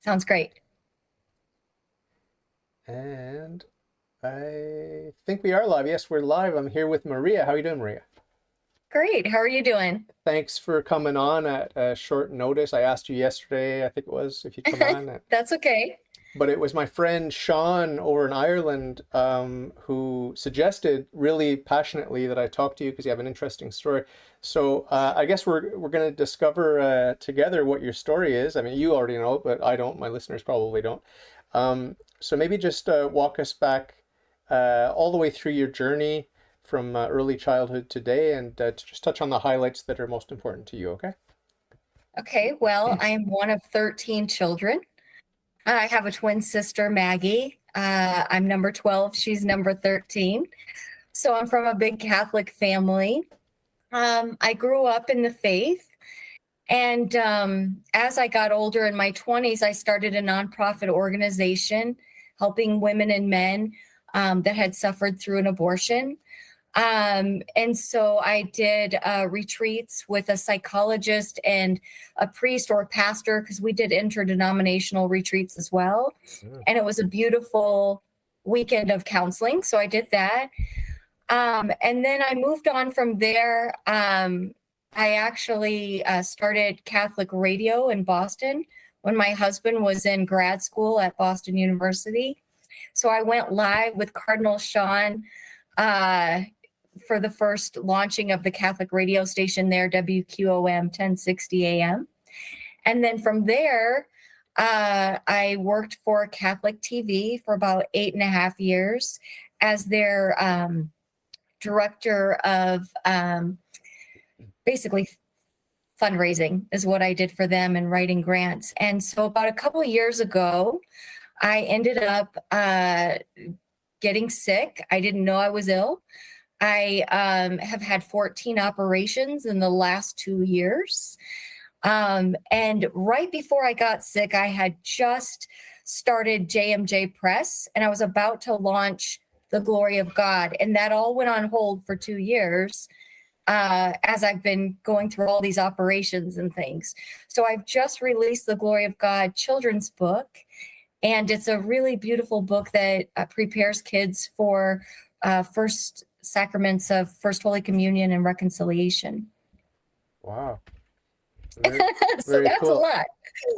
Sounds great. And I think we are live. Yes, we're live. I'm here with Maria. How are you doing, Maria? Great. How are you doing? Thanks for coming on at short notice. I asked you yesterday, I think it was, if you'd come on. That's okay. But it was my friend Sean over in Ireland who suggested really passionately that I talk to you because you have an interesting story. So I guess we're going to discover together what your story is. I mean, you already know, but I don't. My listeners probably don't. So maybe just walk us back all the way through your journey from early childhood today, and to just touch on the highlights that are most important to you. Okay? Okay. Well, I'm one of 13 children. I have a twin sister, Maggie. I'm number 12. She's number 13. So I'm from a big Catholic family. I grew up in the faith. And as I got older in my 20s, I started a nonprofit organization helping women and men that had suffered through an abortion. And so I did retreats with a psychologist and a priest or a pastor, because we did interdenominational retreats as well. Yeah. And it was a beautiful weekend of counseling. So I did that. And then I moved on from there. I actually started Catholic radio in Boston when my husband was in grad school at Boston University. So I went live with Cardinal Sean for the first launching of the Catholic radio station there, WQOM 1060 AM. And then from there, I worked for Catholic TV for about 8.5 years as their director of basically fundraising is what I did for them, and writing grants. And so about a couple of years ago, I ended up getting sick. I didn't know I was ill. I have had 14 operations in the last 2 years. And right before I got sick, I had just started JMJ Press, and I was about to launch The Glory of God. And that all went on hold for 2 years as I've been going through all these operations and things. So I've just released The Glory of God children's book. And it's a really beautiful book that prepares kids for first sacraments of First Holy Communion and reconciliation. Wow. Very, So very that's a cool.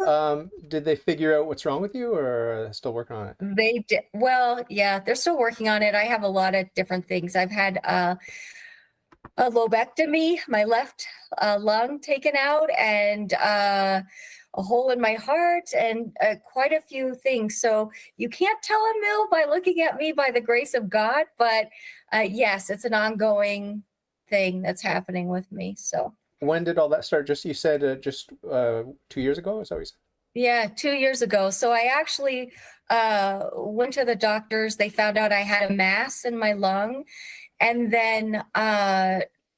lot. Did they figure out what's wrong with you, or are they still working on it? They did. Well, yeah, they're still working on it. I have a lot of different things. I've had a lobectomy, my left lung taken out, and a hole in my heart, and quite a few things. So you can't tell a mill by looking at me, by the grace of God. But yes, it's an ongoing thing that's happening with me. So When did all that start? Just you said just 2 years ago, is that what you said? yeah, 2 years ago. So I actually went to the doctors. They found out I had a mass in my lung. And then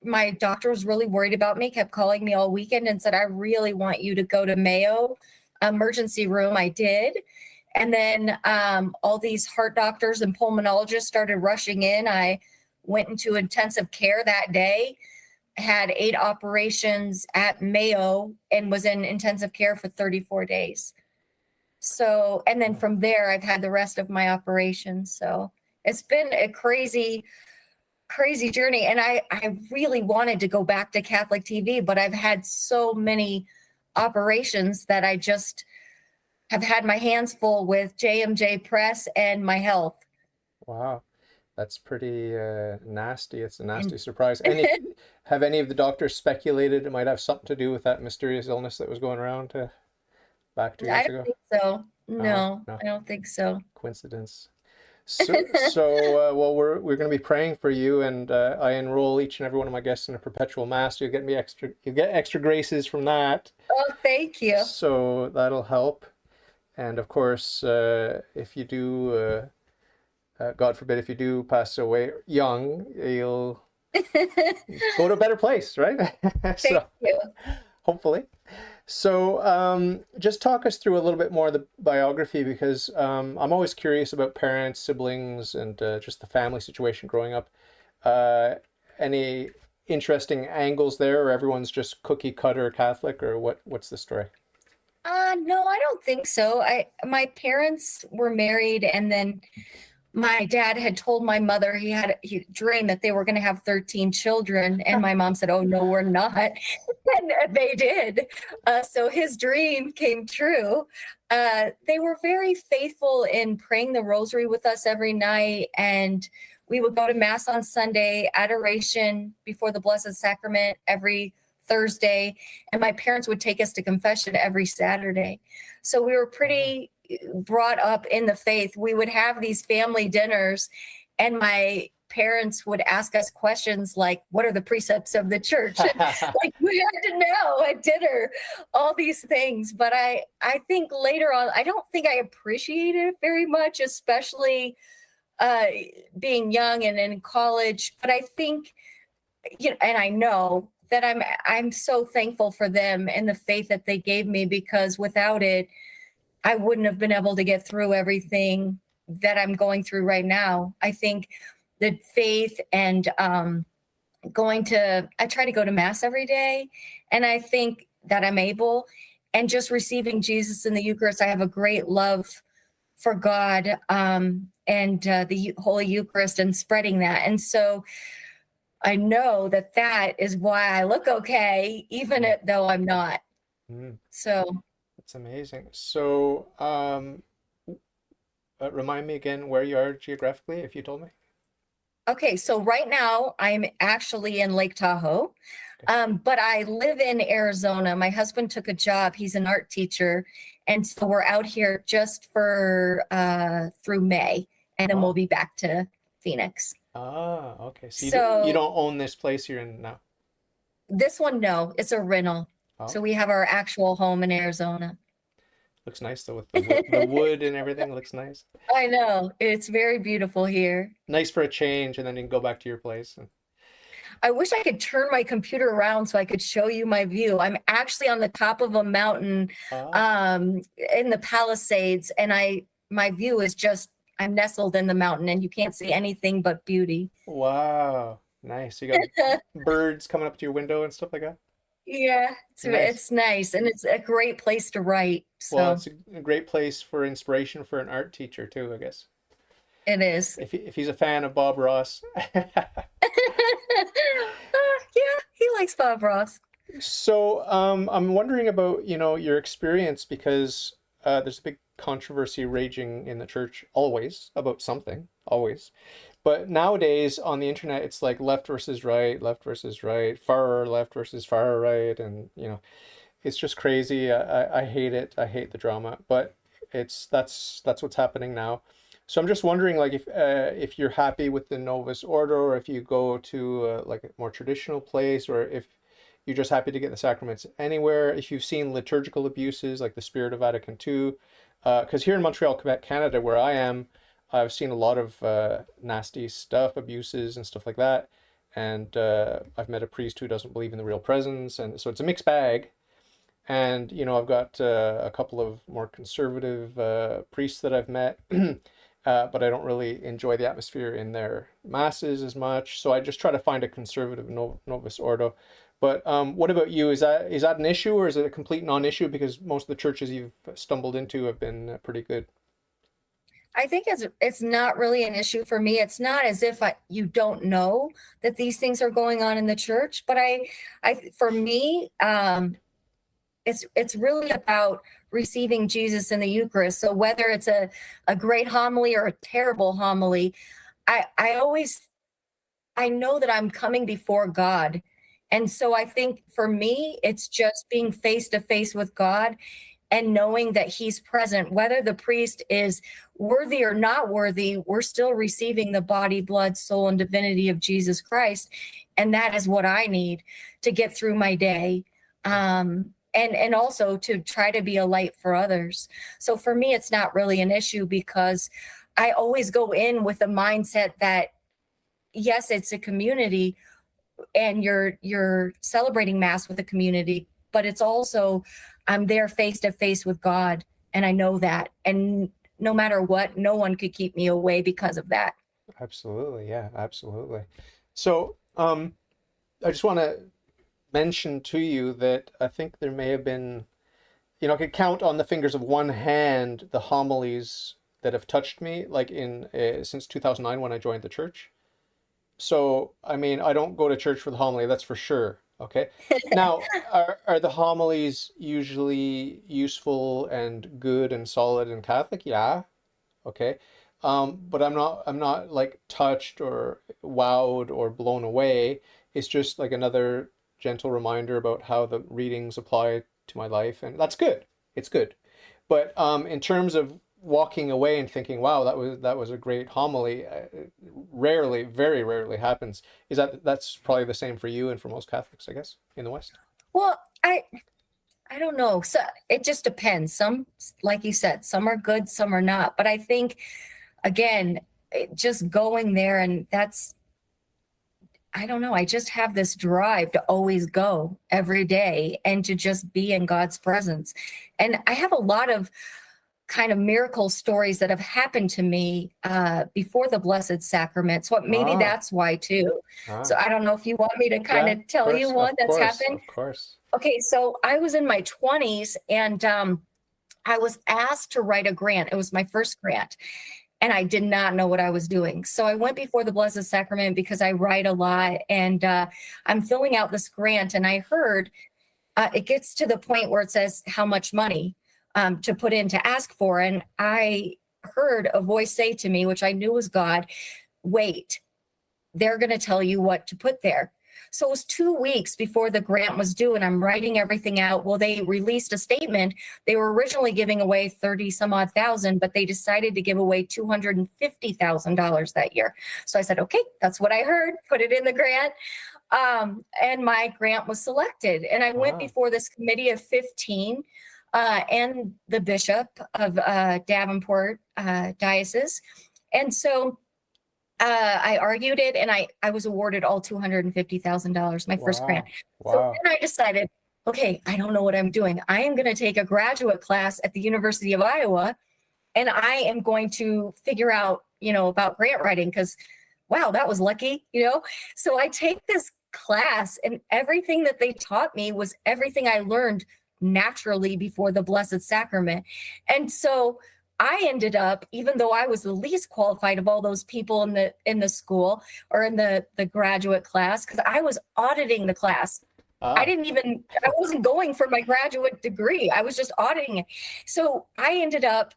my doctor was really worried about me, kept calling me all weekend and said, I really want you to go to Mayo emergency room. I did. And then all these heart doctors and pulmonologists started rushing in. I went into intensive care that day, had 8 operations at Mayo, and was in intensive care for 34 days. So, and then from there, I've had the rest of my operations. So it's been a crazy journey. And I really wanted to go back to Catholic TV, but I've had so many operations that I just have had my hands full with JMJ Press and my health. Wow, that's pretty nasty. It's a And nasty surprise. Have any of the doctors speculated it might have something to do with that mysterious illness that was going around back 2 years I don't ago? think so. No, No, no, I don't think so. coincidence. Well, we're going to be praying for you, and I enroll each and every one of my guests in a perpetual mass. You get extra graces from that, Oh, thank you. so that'll help. And of course, if you do, God forbid, if you do pass away young, you'll go to a better place, right? Thank So you. hopefully. So just talk us through a little bit more of the biography, because I'm always curious about parents, siblings, and just the family situation growing up. Any interesting angles there, or everyone's just cookie cutter Catholic, or what's the story? No, I don't think so. My parents were married, and then my dad had told my mother he dreamed that they were going to have 13 children, and my mom said, "Oh no, we're not," and they did. So his dream came true. They were very faithful in praying the rosary with us every night, and we would go to mass on Sunday, adoration before the Blessed Sacrament every Thursday, and my parents would take us to confession every Saturday. So we were pretty brought up in the faith. We would have these family dinners, and my parents would ask us questions like, what are the precepts of the church? And, like, we had to know at dinner all these things. But I think later on, I don't think I appreciated it very much, especially uh, being young and in college. But I think, and I know that I'm so thankful for them and the faith that they gave me, because without it, I wouldn't have been able to get through everything that I'm going through right now. I think the faith and I try to go to mass every day, and I think that I'm able, and just receiving Jesus in the Eucharist, I have a great love for God, and the Holy Eucharist, and spreading that. And so I know that that is why I look okay, even though I'm not. Mm, So. that's amazing. So, remind me again where you are geographically, if you told me. Okay, so right now I'm actually in Lake Tahoe, Okay. but I live in Arizona. My husband took a job. He's an art teacher. And so we're out here just for through May, and then we'll Oh, be back to Phoenix. okay. So you So don't own this place you're in now. this one, no, it's a rental. Oh, So we have our actual home in Arizona. looks nice though with the wood and everything. Looks nice. I know, it's very beautiful here. Nice for a change, and then you can go back to your place. I wish I could turn my computer around so I could show you my view. I'm actually on the top of a mountain Ah, in the Palisades, and my view is just, I'm nestled in the mountain, and you can't see anything but beauty. wow. Nice. You got birds coming up to your window and stuff like that. Yeah, Nice. it's nice, and it's a great place to write. Well, So it's a great place for inspiration for an art teacher too, I guess. it is. If he's a fan of Bob Ross. Yeah, he likes Bob Ross. So, I'm wondering about, your experience because there's a big controversy raging in the church always about something, always. But nowadays on the internet, it's like left versus right, far left versus far right, and it's just crazy. I hate it. I hate the drama, but that's what's happening now. So I'm just wondering, like, if you're happy with the Novus Ordo, or if you go to like a more traditional place, or if you're just happy to get the sacraments anywhere. If you've seen liturgical abuses, like the Spirit of Vatican II, because here in Montreal, Quebec, Canada, where I am, I've seen a lot of nasty stuff, abuses and stuff like that. And I've met a priest who doesn't believe in the real presence, and so it's a mixed bag. And I've got a couple of more conservative priests that I've met, but I don't really enjoy the atmosphere in their masses as much. So I just try to find a conservative Novus Ordo. But what about you? Is that an issue, or is it a complete non-issue? Because most of the churches you've stumbled into have been pretty good. I think it's not really an issue for me. It's not as if you don't know that these things are going on in the church, but I for me, it's really about receiving Jesus in the Eucharist. So whether it's a great homily or a terrible homily, I always, I know that I'm coming before God. And so I think for me, it's just being face to face with God and knowing that He's present. Whether the priest is worthy or not worthy, we're still receiving the body, blood, soul, and divinity of Jesus Christ. And that is what I need to get through my day. And also to try to be a light for others. So for me, it's not really an issue, because I always go in with a mindset that, yes, it's a community, and you're celebrating mass with a community, but it's also, I'm there face to face with God, and I know that, and no matter what, no one could keep me away because of that. Absolutely, yeah, absolutely. So, I just want to mention to you that I think there may have been you know, I could count on the fingers of one hand the homilies that have touched me, like in since 2009 when I joined the church. So, I mean, I don't go to church for the homily, that's for sure. Okay. Now, are the homilies usually useful and good and solid and Catholic? Yeah. Okay. But I'm not like touched or wowed or blown away. It's just like another gentle reminder about how the readings apply to my life, and that's good. It's good. But in terms of walking away and thinking, "Wow, that was a great homily," rarely, very rarely happens. That's probably the same for you and for most Catholics, I guess, in the West? Well, I don't know. So it just depends. Some, like you said, some are good, some are not. But I think, again, just going there, and that's, I don't know. I just have this drive to always go every day and to just be in God's presence. And I have a lot of kind of miracle stories that have happened to me before the Blessed Sacrament. So maybe Ah, that's why too. So ah, I don't know if you want me to kind yeah, of tell you one of that's course, happened. of course. Okay, so I was in my 20s and I was asked to write a grant. It was my first grant, and I did not know what I was doing. So I went before the Blessed Sacrament because I write a lot, and I'm filling out this grant, and I heard it gets to the point where it says how much money to put in to ask for. And I heard a voice say to me, which I knew was God, wait, they're going to tell you what to put there. So it was 2 weeks before the grant was due, and I'm writing everything out. Well, they released a statement. They were originally giving away 30 some odd thousand, but they decided to give away $250,000 that year. So I said, okay, that's what I heard. Put it in the grant. And my grant was selected. And I went Ah, before this committee of 15 and the bishop of Davenport Diocese. And so I argued it, and I was awarded all $250,000, my first grant. wow, So wow. then I decided, okay, I don't know what I'm doing. I am going to take a graduate class at the University of Iowa, and I am going to figure out, about grant writing, because wow, that was lucky, So I take this class, and everything that they taught me was everything I learned naturally before the Blessed Sacrament. And so I ended up, even though I was the least qualified of all those people in the school or in the graduate class, because I was auditing the class. Ah, I wasn't going for my graduate degree. I was just auditing it. So I ended up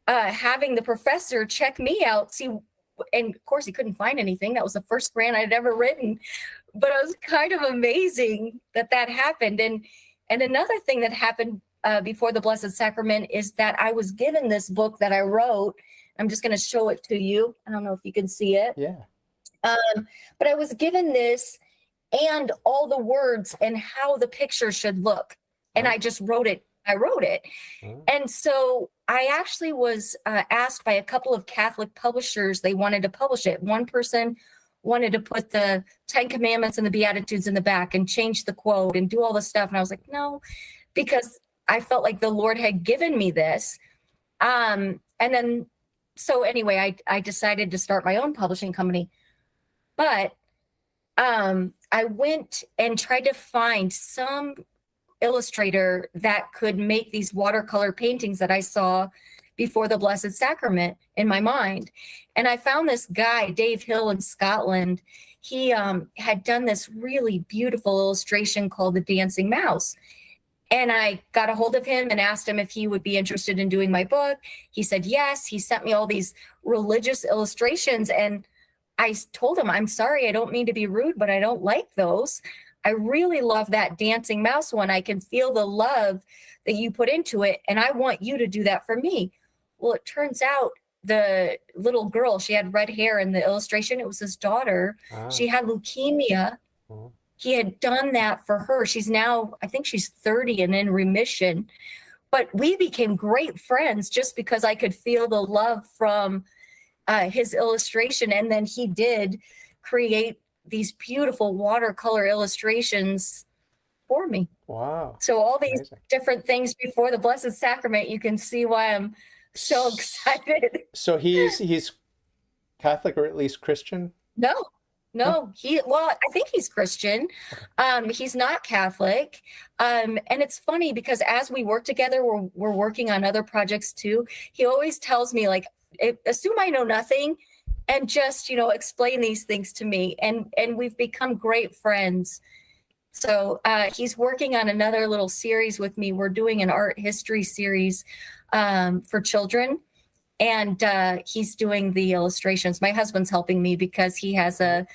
having the professor check me out, see, and of course he couldn't find anything. That was the first grant I'd ever written, but it was kind of amazing that happened. And another thing that happened before the Blessed Sacrament is that I was given this book that I wrote. I'm just going to show it to you. I don't know if you can see it, yeah. but I was given this and all the words and how the picture should look, and Ah, I just wrote it. I wrote it. ah, And so I actually was asked by a couple of Catholic publishers. They wanted to publish it. One person wanted to put the 10 Commandments and the Beatitudes in the back and change the quote and do all this stuff. And I was like, no, because I felt like the Lord had given me this. And then, so anyway, I decided to start my own publishing company. But I went and tried to find some illustrator that could make these watercolor paintings that I saw before the Blessed Sacrament in my mind. And I found this guy, Dave Hill in Scotland. He had done this really beautiful illustration called The Dancing Mouse. And I got a hold of him and asked him if he would be interested in doing my book. He said yes. He sent me all these religious illustrations. And I told him, I'm sorry, I don't mean to be rude, but I don't like those. I really love that dancing mouse one. I can feel the love that you put into it, and I want you to do that for me. Well, it turns out the little girl, she had red hair in the illustration. It was his daughter. ah, She had leukemia. oh, He had done that for her. She's now, I think she's 30 and in remission. But we became great friends just because I could feel the love from his illustration. And then he did create these beautiful watercolor illustrations for me. wow. So all these Amazing. different things before the Blessed Sacrament, you can see why I'm so excited. So he's Catholic or at least Christian? No, No, well, I think he's Christian. Okay. He's not Catholic. And it's funny because as we work together, we're working on other projects too. He always tells me like, assume I know nothing and just, explain these things to me. And we've become great friends. So he's working on another little series with me. We're doing an art history series for children. And he's doing the illustrations. My husband's helping me because he has a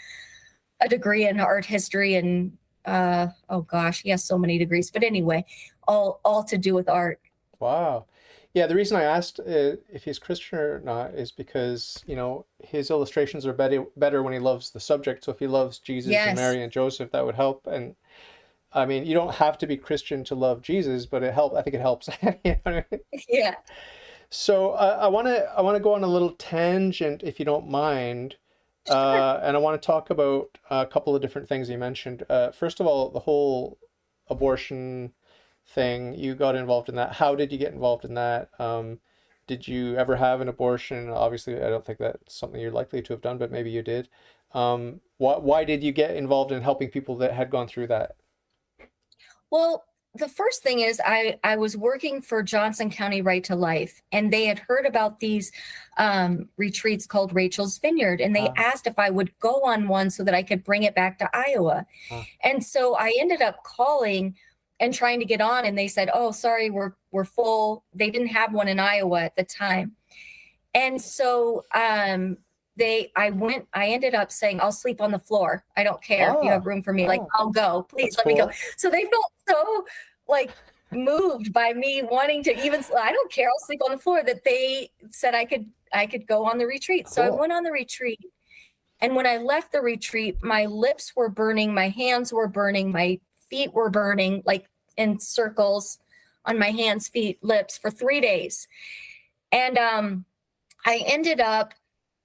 degree in art history and oh gosh, he has so many degrees. But anyway, all to do with art. Wow. Yeah, the reason I asked if he's Christian or not is because, his illustrations are better when he loves the subject. So if he loves Jesus and Yes. Mary and Joseph, that would help. And I mean, you don't have to be Christian to love Jesus, but I think it helps. You know what I mean? Yeah. So I want to go on a little tangent, if you don't mind, and I want to talk about a couple of different things you mentioned. First of all, the whole abortion thing, you got involved in that. How did you get involved in that? Did you ever have an abortion? Obviously, I don't think that's something you're likely to have done, but maybe you did. Why did you get involved in helping people that had gone through that? Well, the first thing is I was working for Johnson County Right to Life, and they had heard about these retreats called Rachel's Vineyard, and they Ah, asked if I would go on one so that I could bring it back to Iowa. ah, And so I ended up calling and trying to get on, and they said, "Oh, sorry, we're full." They didn't have one in Iowa at the time. And so I ended up saying, "I'll sleep on the floor. I don't care if you have ah, room for me. Like, ah, I'll go. Please that's let me go." cool. So they felt so like moved by me wanting to even, I don't care, I'll sleep on the floor, that they said I could go on the retreat. So I Cool. went on the retreat. And when I left the retreat, my lips were burning, my hands were burning, my feet were burning, like in circles on my hands, feet, lips for 3 days. And I ended up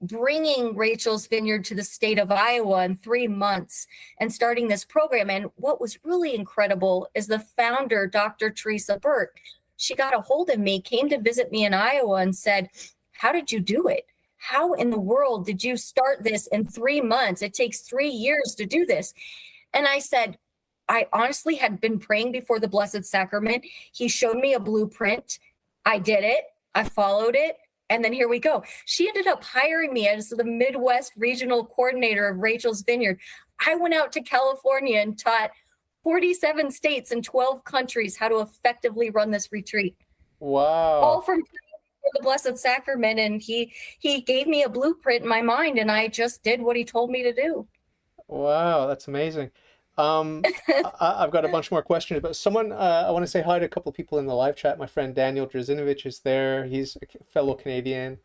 bringing Rachel's Vineyard to the state of Iowa in 3 months and starting this program. And what was really incredible is the founder, Dr. Teresa Burke, she got a hold of me, came to visit me in Iowa and said, "How did you do it? How in the world did you start this in 3 months? It takes 3 years to do this." And I said, I honestly had been praying before the Blessed Sacrament. He showed me a blueprint. I did it. I followed it. And then here we go. She ended up hiring me as the Midwest regional coordinator of Rachel's Vineyard. I went out to California and taught 47 states and 12 countries how to effectively run this retreat, all Wow. from the Blessed Sacrament. And he gave me a blueprint in my mind, and I just did what he told me to do. Wow, that's amazing. I've got a bunch more questions, but I want to say hi to a couple of people in the live chat. My friend Daniel Drazinovich is there. He's a fellow Canadian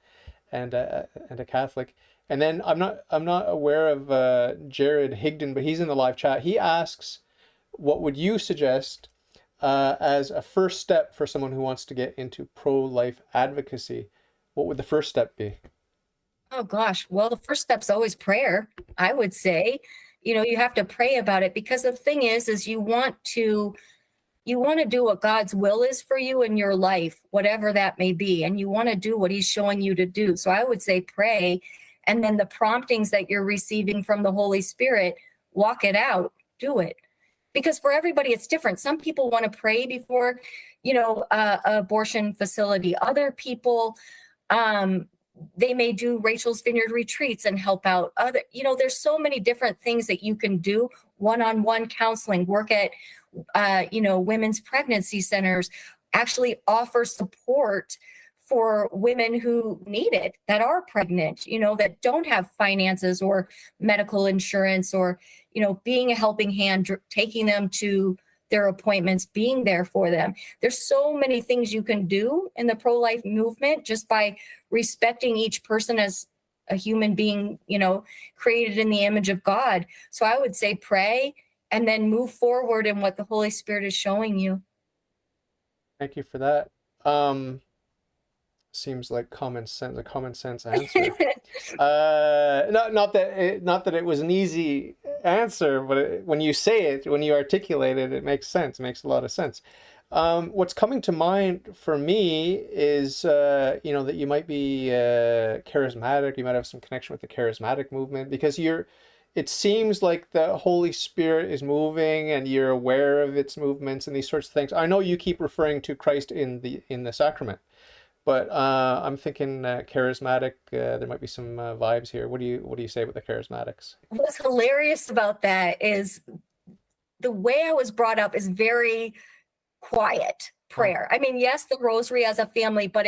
and a Catholic. And then I'm not aware of Jared Higdon, but he's in the live chat. He asks, what would you suggest as a first step for someone who wants to get into pro-life advocacy? What would the first step be? Oh gosh. Well, the first step's always prayer, I would say. You have to pray about it, because the thing is you want to do what God's will is for you in your life, whatever that may be, and you want to do what he's showing you to do. So I would say pray, and then the promptings that you're receiving from the Holy Spirit, walk it out, do it. Because for everybody it's different. Some people want to pray before, abortion facility. Other people, they may do Rachel's Vineyard retreats and help out there's so many different things that you can do. One-on-one counseling, work at women's pregnancy centers, actually offer support for women who need it, that are pregnant, that don't have finances or medical insurance, or being a helping hand, taking them to their appointments, being there for them. There's so many things you can do in the pro-life movement just by respecting each person as a human being, created in the image of God. So I would say pray and then move forward in what the Holy Spirit is showing you. Thank you for that. Seems like a common sense answer. Not that it was an easy answer, but when you say it, when you articulate it, it makes sense. It makes a lot of sense. What's coming to mind for me is, that you might be charismatic. You might have some connection with the charismatic movement, because it seems like the Holy Spirit is moving and you're aware of its movements and these sorts of things. I know you keep referring to Christ in the sacrament, but I'm thinking charismatic. There might be some vibes here. What do you say about the charismatics? What's hilarious about that is the way I was brought up is very quiet Huh. prayer. I mean, yes, the rosary as a family, but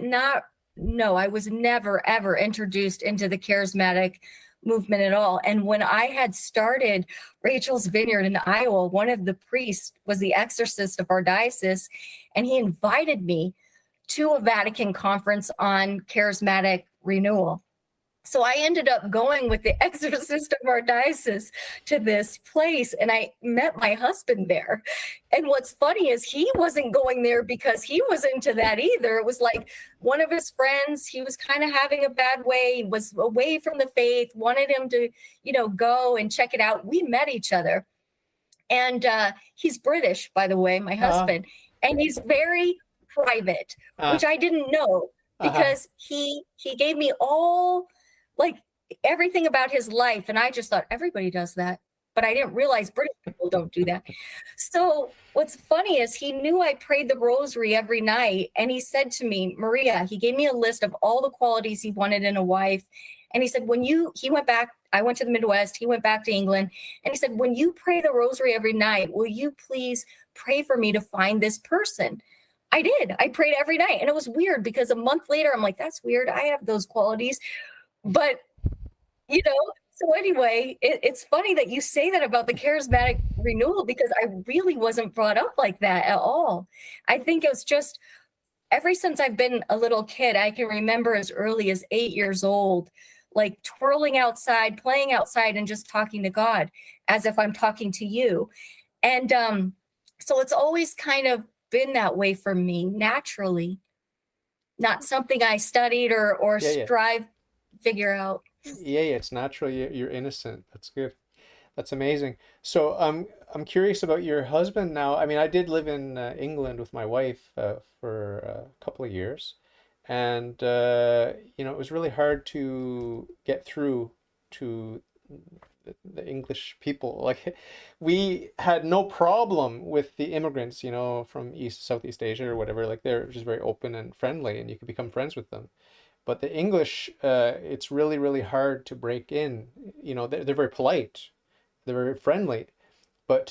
not, no, I was never, ever introduced into the charismatic movement at all. And when I had started Rachel's Vineyard in Iowa, one of the priests was the exorcist of our diocese, and he invited me to a Vatican conference on charismatic renewal. So I ended up going with the exorcist of our diocese to this place, and I met my husband there. And what's funny is he wasn't going there because he was into that either. It was like one of his friends, he was kind of having a bad way, was away from the faith, wanted him to, go and check it out. We met each other. And he's British, by the way, my Uh, husband, and he's very private, uh, which I didn't know uh-huh. because he gave me all, like, everything about his life, and I just thought everybody does that, but I didn't realize British people don't do that. So what's funny is he knew I prayed the rosary every night, and he said to me, Maria, he gave me a list of all the qualities he wanted in a wife, and he said, he went back, I went to the Midwest, he went back to England, and he said, when you pray the rosary every night, will you please pray for me to find this person? I did. I prayed every night. And it was weird because a month later, I'm like, that's weird. I have those qualities. But, so anyway, it's funny that you say that about the charismatic renewal because I really wasn't brought up like that at all. I think it was just ever since I've been a little kid, I can remember as early as 8 years old, like twirling outside, playing outside, and just talking to God as if I'm talking to you. And so it's always kind of been that way for me naturally, not something I studied or Yeah, yeah. strive figure out. Yeah, yeah, it's natural. You're innocent. That's good. That's amazing. So I'm curious about your husband now. I mean, I did live in England with my wife for a couple of years, and it was really hard to get through to the English people. Like, we had no problem with the immigrants, from Southeast Asia or whatever. Like, they're just very open and friendly, and you could become friends with them. But the English, it's really, really hard to break in. They're very polite, they're very friendly, but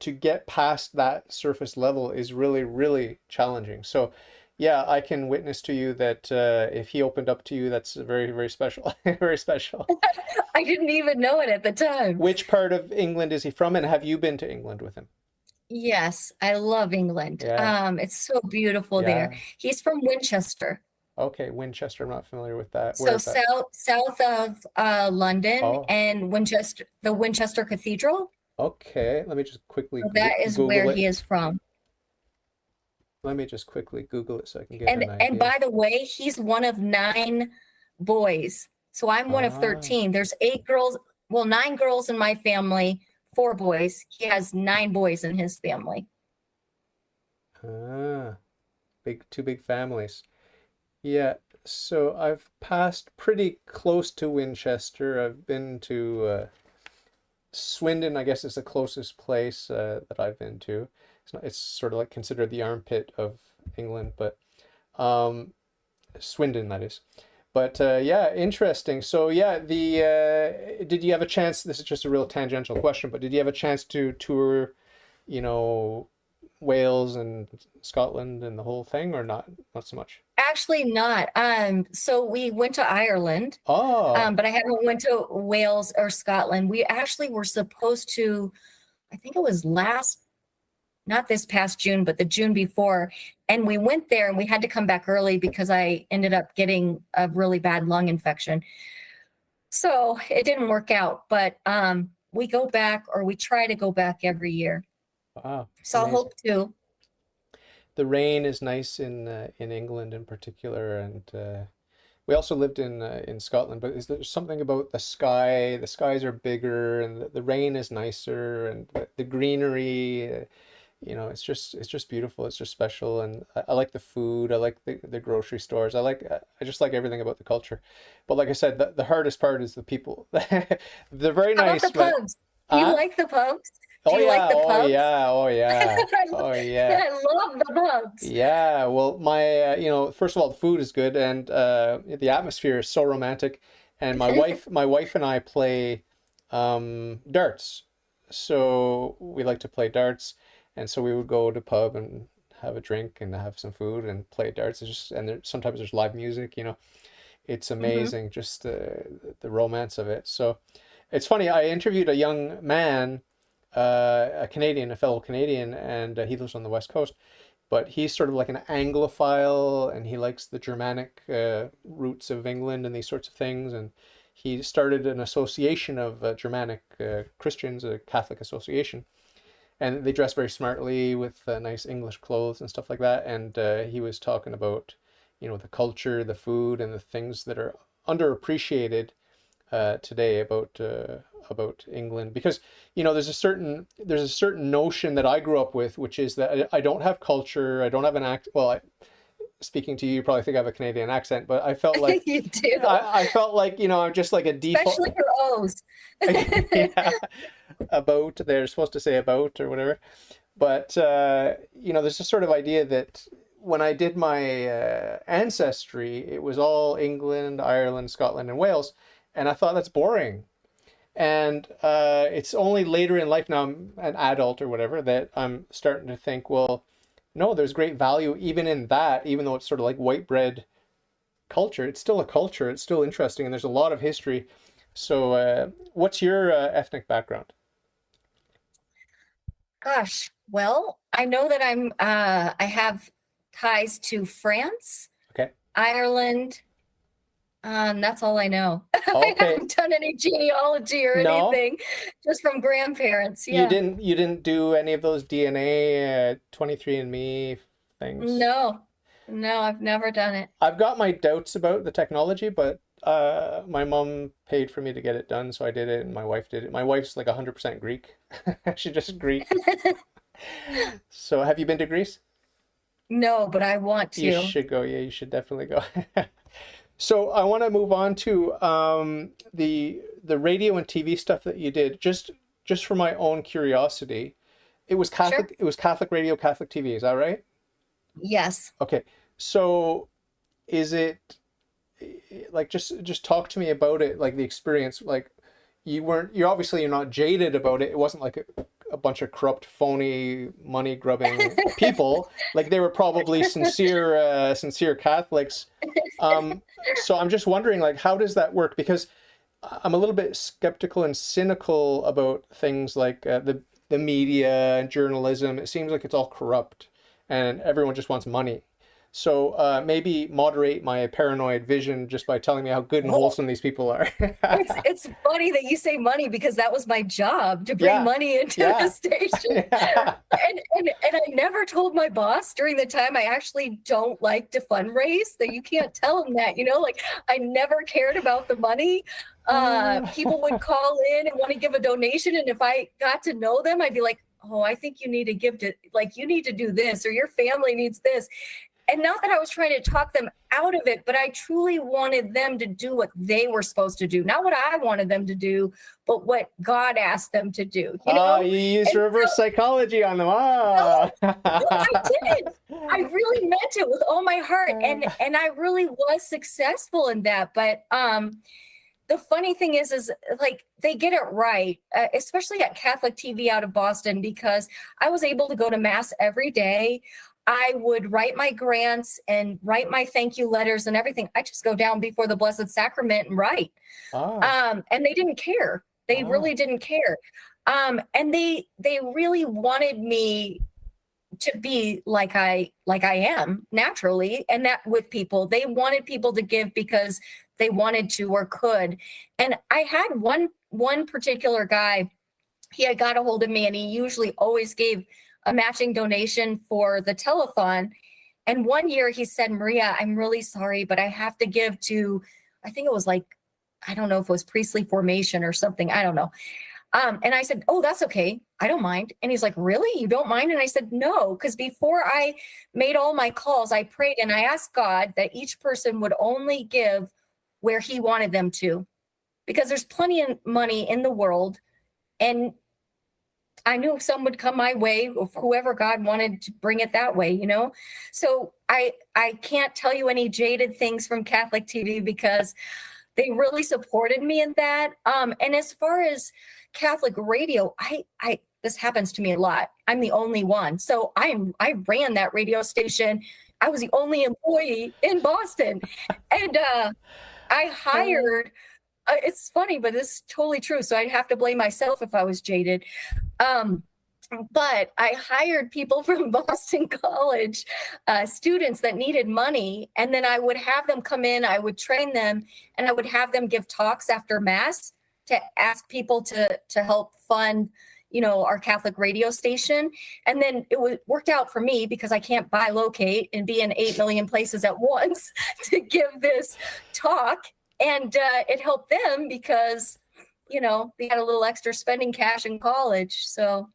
to get past that surface level is really, really challenging. So, yeah, I can witness to you that if he opened up to you, that's very, very special, very special. I didn't even know it at the time. Which part of England is he from, and have you been to England with him? Yes, I love England. Yeah, It's so beautiful there. yeah. He's from Winchester. Okay, Winchester. I'm not familiar with that. Where So is that? south of London Oh, and the Winchester Cathedral. okay. Let me just quickly So that is Google where it. he is from. Let me just quickly Google it so I can get And an and idea. by the way, he's one of 9 boys. So I'm one of Ah, 13. There's 8 girls, well, 9 girls in my family, 4 boys. He has 9 boys in his family. ah, two big families. Yeah, so I've passed pretty close to Winchester. I've been to Swindon, I guess is the closest place that I've been to. It's sort of like considered the armpit of England, but um, Swindon, that is. But yeah, interesting. So yeah, the did you have a chance? This is just a real tangential question, but did you have a chance to tour, you know, Wales and Scotland and the whole thing, or not? Not so much. Actually not. So we went to Ireland, Oh, but I haven't went to Wales or Scotland. We actually were supposed to, I think it was not this past June, but the June before. And we went there and we had to come back early because I ended up getting a really bad lung infection. So it didn't work out, but we go back or we try to go back every year. wow, So I'll amazing. hope to. The rain is nice in England in particular, and we also lived in Scotland. But is there something about the sky? The skies are bigger, and the rain is nicer, and the greenery. it's just beautiful. It's just special, and I like the food. I like the grocery stores. I just like everything about the culture. But like I said, the hardest part is the people. They're very How about the nice, but pubs? Do you like the pubs? Do oh you like yeah, the oh pubs? yeah, oh yeah, I oh yeah. I love the pubs. Yeah, well, first of all, the food is good, and the atmosphere is so romantic. And my wife and I play darts, so we like to play darts, and so we would go to pub and have a drink and have some food and play darts. Sometimes there's live music. It's Hmm. amazing, just the romance of it. So it's funny. I interviewed a young man, a Canadian, a fellow Canadian, and he lives on the West Coast, but he's sort of like an Anglophile, and he likes the Germanic roots of England and these sorts of things. And he started an association of Germanic Christians, a Catholic association, and they dress very smartly with nice English clothes and stuff like that. And he was talking about, the culture, the food, and the things that are underappreciated today about England, because there's a certain notion that I grew up with, which is that I don't have culture, I don't have an act. Well, speaking to you, you probably think I have a Canadian accent, but I felt like You do, I felt like I'm just like a default. especially your O's. Yeah, about they're supposed to say about or whatever, but there's this sort of idea that when I did my ancestry, it was all England, Ireland, Scotland, and Wales, and I thought that's boring. And it's only later in life, now I'm an adult or whatever, that I'm starting to think, well, no, there's great value even in that, even though it's sort of like white bread culture. It's still a culture. It's still interesting, and there's a lot of history. So, what's your ethnic background? Gosh, well, I know that I have ties to France, Okay. Ireland. That's all I know. I Okay. haven't done any genealogy or No, anything, just from grandparents. you Yeah. didn't. You didn't do any of those DNA 23andMe things. No, no, I've never done it. I've got my doubts about the technology, but my mom paid for me to get it done, so I did it, and my wife did it. My wife's like 100% Greek. She's just Greek. So, have you been to Greece? No, but I want You to. should go. Yeah, you should definitely go. So, I want to move on to the radio and TV stuff that you did. Just for my own curiosity, it was Sure. Catholic. It was Catholic radio, Catholic TV. Is that right? Yes. Okay. So, is it like just talk to me about it, like the experience, like you're not jaded about it. It wasn't like a bunch of corrupt, phony, money grubbing people. Like they were probably sincere Catholics. So I'm just wondering, like, how does that work? Because I'm a little bit skeptical and cynical about things like the media and journalism. It seems like it's all corrupt, and everyone just wants money. So maybe moderate my paranoid vision just by telling me how good and Well, wholesome these people are. it's funny that you say money because that was my job to bring Yeah, money into the yeah, station. yeah. And I never told my boss during the time I actually don't like to fundraise, that you can't tell him that, like I never cared about the money. People would call in and want to give a donation. And if I got to know them, I'd be like, oh, I think you need to give to, like, you need to do this, or your family needs this. And not that I was trying to talk them out of it, but I truly wanted them to do what they were supposed to do. Not what I wanted them to do, but what God asked them to do, You used And reverse psychology on them. no, no, I did. I really meant it with all my heart. And I really was successful in that. But the funny thing is like they get it right, especially at Catholic TV out of Boston, because I was able to go to mass every day. I would write my grants and write my thank you letters and everything. I just go down before the Blessed Sacrament and write. Ah, And they didn't care. They ah. really didn't care. And they really wanted me to be like I am naturally, and that with people, they wanted people to give because they wanted to or could. And I had one particular guy, he had got a hold of me, and he usually always gave a matching donation for the telethon. And one year he said, Maria, I'm really sorry, but I have to give to, I think it was like, I don't know if it was priestly formation or something, I don't know. And I said, oh, that's okay. I don't mind. And he's like, really? You don't mind? And I said, no, because before I made all my calls, I prayed and I asked God that each person would only give where he wanted them to, because there's plenty of money in the world. And I knew some would come my way, of whoever God wanted to bring it that way, you know? So I can't tell you any jaded things from Catholic TV, because they really supported me in that. And as far as Catholic radio, I this happens to me a lot. I'm the only one. So I ran that radio station. I was the only employee in Boston. And I hired, it's funny, but this is totally true. So I'd have to blame myself if I was jaded. Um, but I hired people from Boston College, students that needed money, and then I would have them come in, I would train them, and I would have them give talks after Mass to ask people to help fund, you know, our Catholic radio station. And then it worked out for me, because I can't buy, locate, and be in 8 million places at once to give this talk. And it helped them because, you know, they had a little extra spending cash in college. So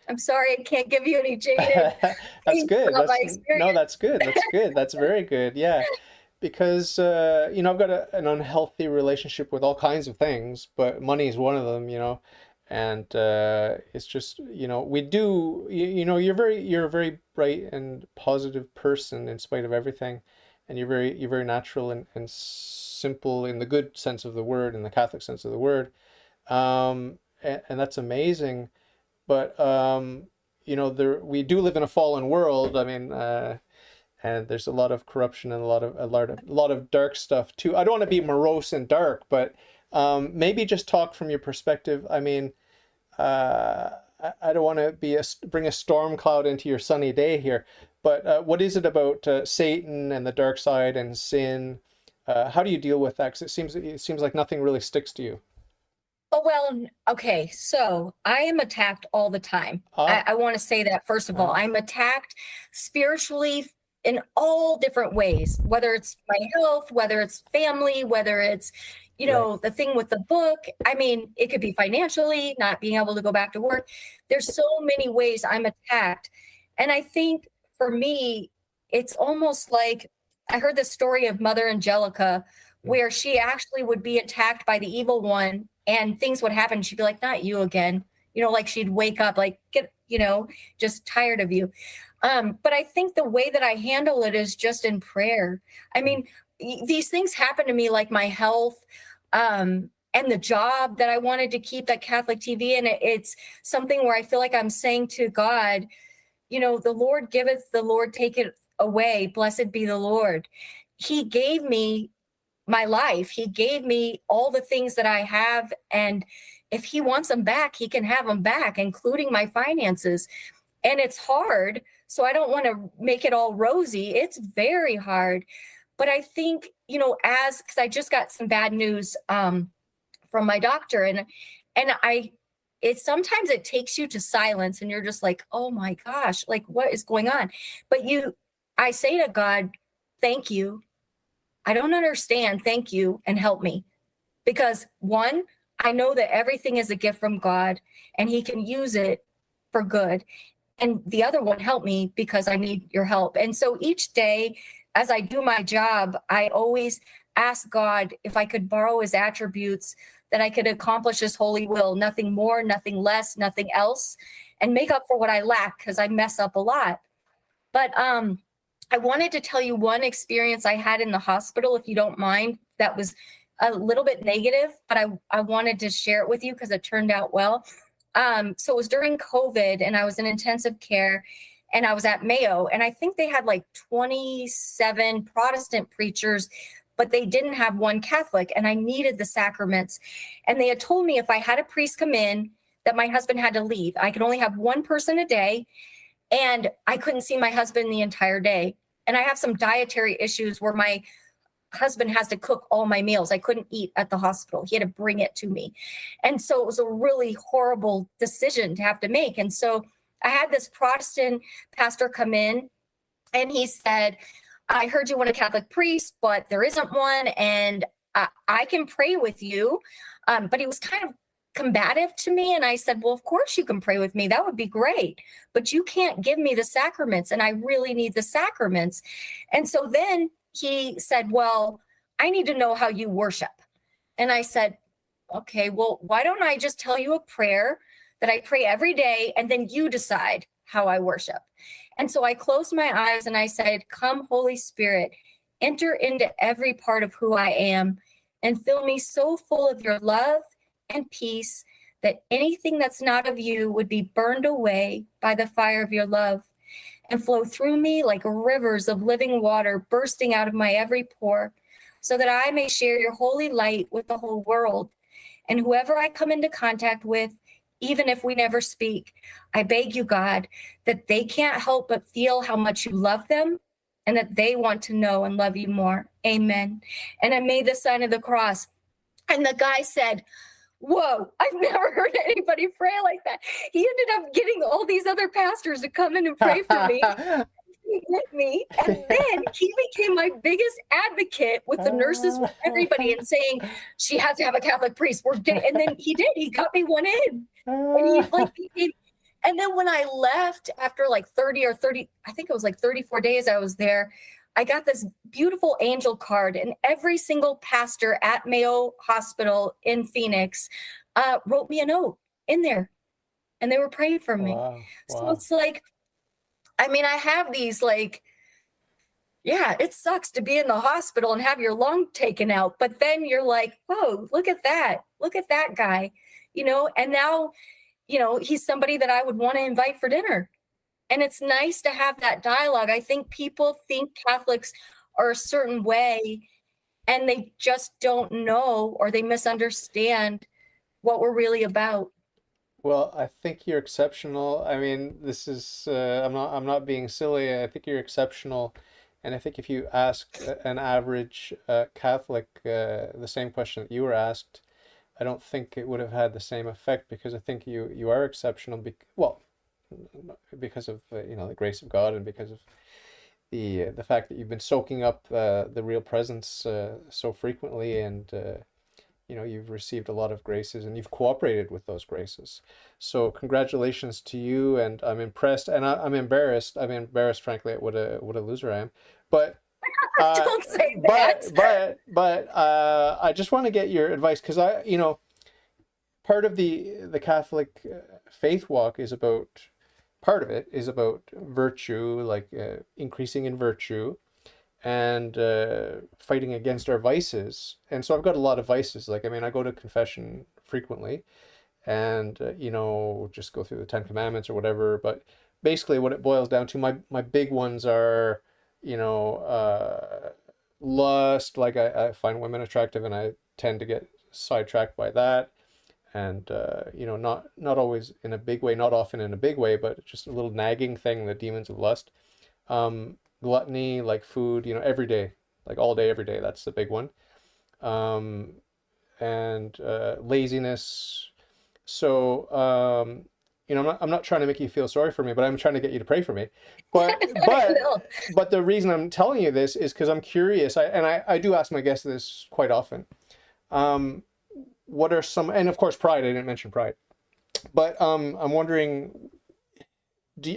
I'm sorry I can't give you any jaded That's things good. about my That's no, experience. that's good. That's good. That's very good. Yeah. Because you know, I've got an unhealthy relationship with all kinds of things, but money is one of them, you know. And it's just, you know, we do you know, you're a very bright and positive person in spite of everything. And you're very natural and simple in the good sense of the word, in the Catholic sense of the word. And that's amazing. But you know, we do live in a fallen world. I mean, and there's a lot of corruption and a lot of dark stuff too. I don't want to be morose and dark, but maybe just talk from your perspective. I mean, I don't want to bring a storm cloud into your sunny day here, but what is it about Satan and the dark side and sin? How do you deal with that? Because it seems like nothing really sticks to you. Oh, well, okay. So I am attacked all the time. Ah, I want to say that, first of all, I'm attacked spiritually in all different ways, whether it's my health, whether it's family, whether it's, you right. know, the thing with the book. I mean, it could be financially, not being able to go back to work. There's so many ways I'm attacked. And I think for me, it's almost like I heard the story of Mother Angelica, where she actually would be attacked by the evil one and things would happen. She'd be like, not you again. You know, like she'd wake up, like, get, you know, just tired of you. But I think the way that I handle it is just in prayer. I mean, these things happen to me, like my health, and the job that I wanted to keep at Catholic TV. And it's something where I feel like I'm saying to God, you know, the Lord giveth, the Lord taketh away. Blessed be the Lord. He gave me my life. He gave me all the things that I have. And if he wants them back, he can have them back, including my finances. And it's hard. So I don't want to make it all rosy. It's very hard. But I think, you know, because I just got some bad news from my doctor, and sometimes it takes you to silence and you're just like, oh my gosh, like what is going on? But I say to God, thank you. I don't understand. Thank you, and help me. Because one, I know that everything is a gift from God and he can use it for good. And the other one, help me, because I need your help. And so each day as I do my job, I always ask God if I could borrow his attributes, that I could accomplish his holy will, nothing more, nothing less, nothing else, and make up for what I lack, because I mess up a lot. But I wanted to tell you one experience I had in the hospital, if you don't mind, that was a little bit negative, but I wanted to share it with you because it turned out well. So it was during COVID, and I was in intensive care, and I was at Mayo, and I think they had like 27 Protestant preachers, but they didn't have one Catholic, and I needed the sacraments. And they had told me if I had a priest come in, that my husband had to leave. I could only have one person a day, and I couldn't see my husband the entire day. And I have some dietary issues where my husband has to cook all my meals. I couldn't eat at the hospital. He had to bring it to me. And so it was a really horrible decision to have to make. And so I had this Protestant pastor come in, and he said, I heard you want a Catholic priest, but there isn't one, and I can pray with you. But he was kind of combative to me. And I said, well, of course you can pray with me. That would be great. But you can't give me the sacraments. And I really need the sacraments. And so then he said, well, I need to know how you worship. And I said, okay, well, why don't I just tell you a prayer that I pray every day, and then you decide how I worship. And so I closed my eyes and I said, come, Holy Spirit, enter into every part of who I am and fill me so full of your love and peace that anything that's not of you would be burned away by the fire of your love and flow through me like rivers of living water bursting out of my every pore, so that I may share your holy light with the whole world. And whoever I come into contact with, even if we never speak, I beg you, God, that they can't help but feel how much you love them and that they want to know and love you more. Amen. And I made the sign of the cross. And the guy said, whoa, I've never heard anybody pray like that. He ended up getting all these other pastors to come in and pray for me. With me, and then he became my biggest advocate with the nurses, with everybody, and saying she has to have a Catholic priest. And then he did. He got me one in, and and then when I left after like 30, I think it was like 34 days I was there, I got this beautiful angel card, and every single pastor at Mayo Hospital in Phoenix wrote me a note in there, and they were praying for me. Wow. So it's like, I mean, I have these like, yeah, it sucks to be in the hospital and have your lung taken out. But then you're like, whoa, look at that. Look at that guy, and now, he's somebody that I would want to invite for dinner. And it's nice to have that dialogue. I think people think Catholics are a certain way and they just don't know, or they misunderstand what we're really about. Well, I think you're exceptional. I mean, this is I'm not being silly. I think you're exceptional, and I think if you ask an average Catholic the same question that you were asked, I don't think it would have had the same effect, because I think you are exceptional. Because of the grace of God, and because of the fact that you've been soaking up the real presence so frequently, and you've received a lot of graces, and you've cooperated with those graces. So congratulations to you, and I'm impressed, and I'm embarrassed. I'm embarrassed, frankly, at what a loser I am. But Don't say that. But I just want to get your advice, because part of the Catholic faith walk is about, part of it is about virtue, like increasing in virtue, and fighting against our vices. And so I've got a lot of vices. Like, I mean, I go to confession frequently, and just go through the 10 Commandments or whatever. But basically what it boils down to, my big ones are, lust. Like, I find women attractive, and I tend to get sidetracked by that. And not always in a big way, not often in a big way, but just a little nagging thing, the demons of lust. Gluttony, like food, every day, like all day, every day. That's the big one. And laziness. So, I'm not trying to make you feel sorry for me, but I'm trying to get you to pray for me. But the reason I'm telling you this is because I'm curious. I do ask my guests this quite often. What are some, and of course pride, I didn't mention pride, but I'm wondering,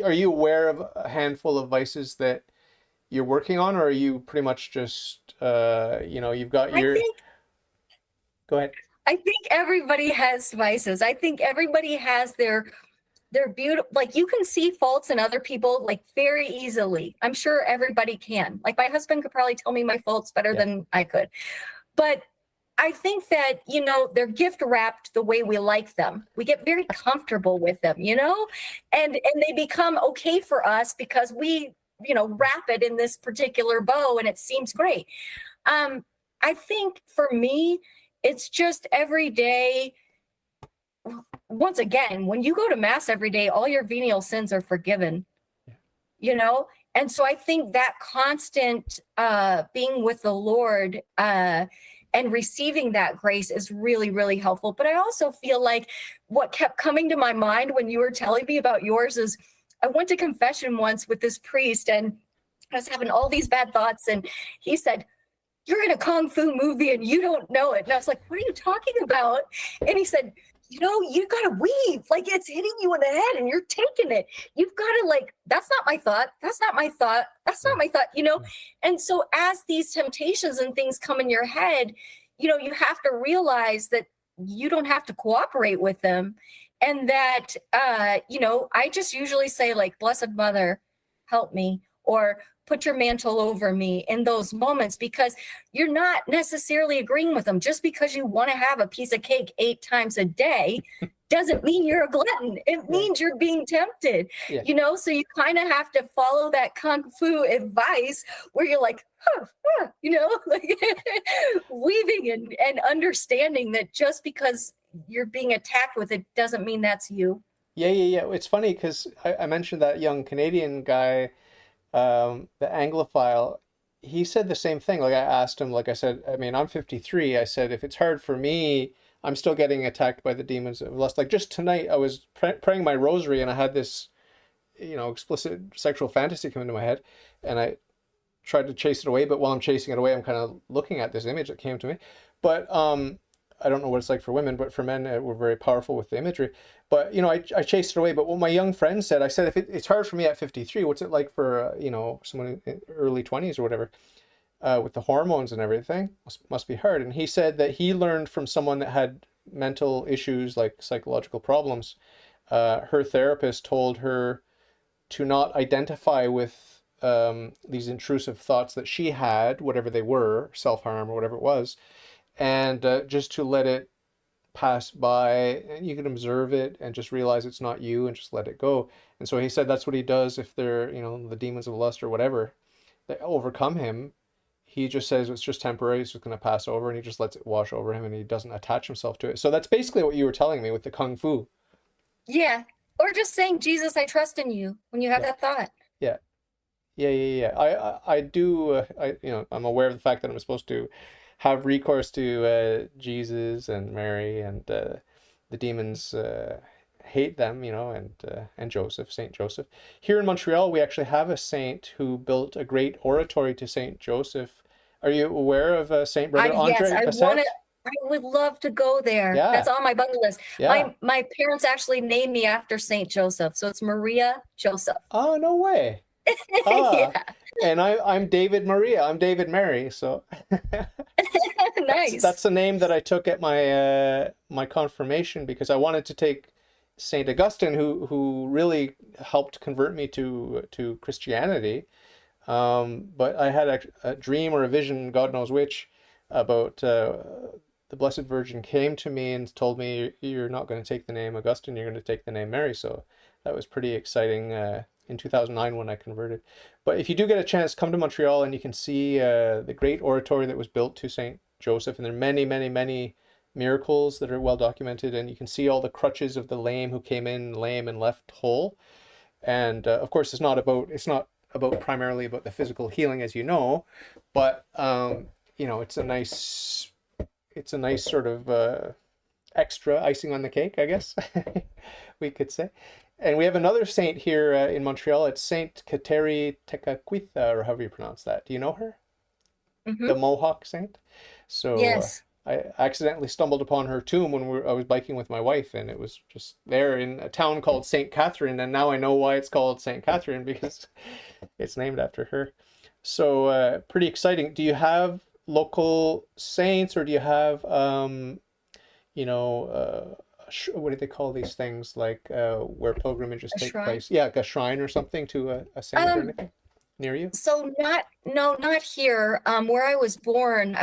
are you aware of a handful of vices that you're working on, or are you pretty much just you've got your Go ahead. I think everybody has vices. I think everybody has their beautiful, like, you can see faults in other people like very easily. I'm sure everybody can. Like, my husband could probably tell me my faults better than I could. But I think that, they're gift wrapped the way we like them. We get very comfortable with them, and they become okay for us because we, wrap it in this particular bow and it seems great. I think for me, it's just every day. Once again, when you go to mass every day, all your venial sins are forgiven, And so I think that constant being with the Lord, and receiving that grace is really, really helpful. But I also feel like what kept coming to my mind when you were telling me about yours is, I went to confession once with this priest, and I was having all these bad thoughts, and he said, "You're in a Kung Fu movie and you don't know it." And I was like, "What are you talking about?" And he said, you got to weave, like it's hitting you in the head and you're taking it. You've got to like, that's not my thought. That's not my thought. That's not my thought, And so as these temptations and things come in your head, you have to realize that you don't have to cooperate with them. And that, I just usually say like, Blessed Mother, help me, or put your mantle over me in those moments, because you're not necessarily agreeing with them. Just because you want to have a piece of cake 8 times a day doesn't mean you're a glutton. It means you're being tempted, so you kind of have to follow that kung fu advice where you're like, like weaving and understanding that just because you're being attacked with it doesn't mean that's you. Yeah. It's funny because I mentioned that young Canadian guy, the Anglophile. He said the same thing. Like I asked him, like I said, I mean, I'm 53. I said, if it's hard for me, I'm still getting attacked by the demons of lust. Like just tonight, I was praying my rosary and I had this, explicit sexual fantasy come into my head, and I tried to chase it away. But while I'm chasing it away, I'm kind of looking at this image that came to me. But I don't know what it's like for women, but for men, we're very powerful with the imagery. But, I chased it away. But what my young friend said, I said, if it's hard for me at 53, what's it like for, someone in early 20s or whatever, with the hormones and everything? Must be hard. And he said that he learned from someone that had mental issues, like psychological problems. Her therapist told her to not identify with these intrusive thoughts that she had, whatever they were, self-harm or whatever it was, and just to let it pass by, and you can observe it and just realize it's not you and just let it go. And so he said that's what he does if they're, the demons of lust or whatever, they overcome him. He just says it's just temporary, it's just going to pass over, and he just lets it wash over him and he doesn't attach himself to it. So that's basically what you were telling me with the kung fu. Yeah. Or just saying, Jesus, I trust in you when you have that thought. Yeah. I do, I'm aware of the fact that I'm supposed to have recourse to Jesus and Mary, and the demons hate them, and Joseph, Saint Joseph. Here in Montreal, we actually have a saint who built a great oratory to Saint Joseph. Are you aware of Saint Brother Andre Basset? I would love to go there. Yeah. That's on my bucket list. Yeah. My parents actually named me after Saint Joseph, so it's Maria Joseph. Oh, no way. Yeah. And I'm David Maria. I'm David Mary. So nice. That's the name that I took at my my confirmation, because I wanted to take Saint Augustine, who really helped convert me to Christianity. But I had a dream or a vision, God knows which, about the Blessed Virgin came to me and told me, you're not going to take the name Augustine, you're going to take the name Mary. So that was pretty exciting in 2009 when I converted. But if you do get a chance, come to Montreal and you can see the great oratory that was built to Saint Joseph. And there are many, many, many miracles that are well documented. And you can see all the crutches of the lame who came in lame and left whole. And of course, it's not about primarily about the physical healing, as you know, but it's a nice sort of extra icing on the cake, I guess we could say. And we have another saint here in Montreal. It's Saint Kateri Tekakwitha, or however you pronounce that. Do you know her? Mm-hmm. The Mohawk saint. So yes. I accidentally stumbled upon her tomb when I was biking with my wife, and it was just there in a town called St. Catherine, and now I know why it's called St. Catherine, because it's named after her. So pretty exciting. Do you have local saints, or do you have what do they call these things, like where pilgrimages take place? Yeah, like a shrine or something to a saint or anything near you? So not here. Where I was born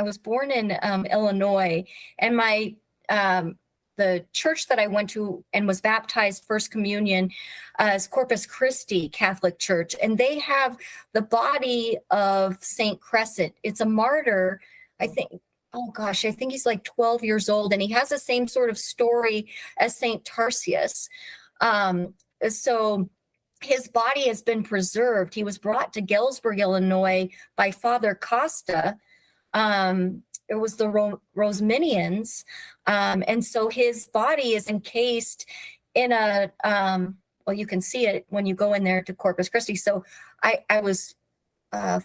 in Illinois, and my the church that I went to and was baptized First Communion is Corpus Christi Catholic Church, and they have the body of Saint Crescent. It's a martyr, I think. Oh gosh, I think he's like 12 years old, and he has the same sort of story as Saint Tarsius. So his body has been preserved. He was brought to Galesburg, Illinois by Father Costa. It was the Rosminians. And so his body is encased in a, well, you can see it when you go in there to Corpus Christi. So I was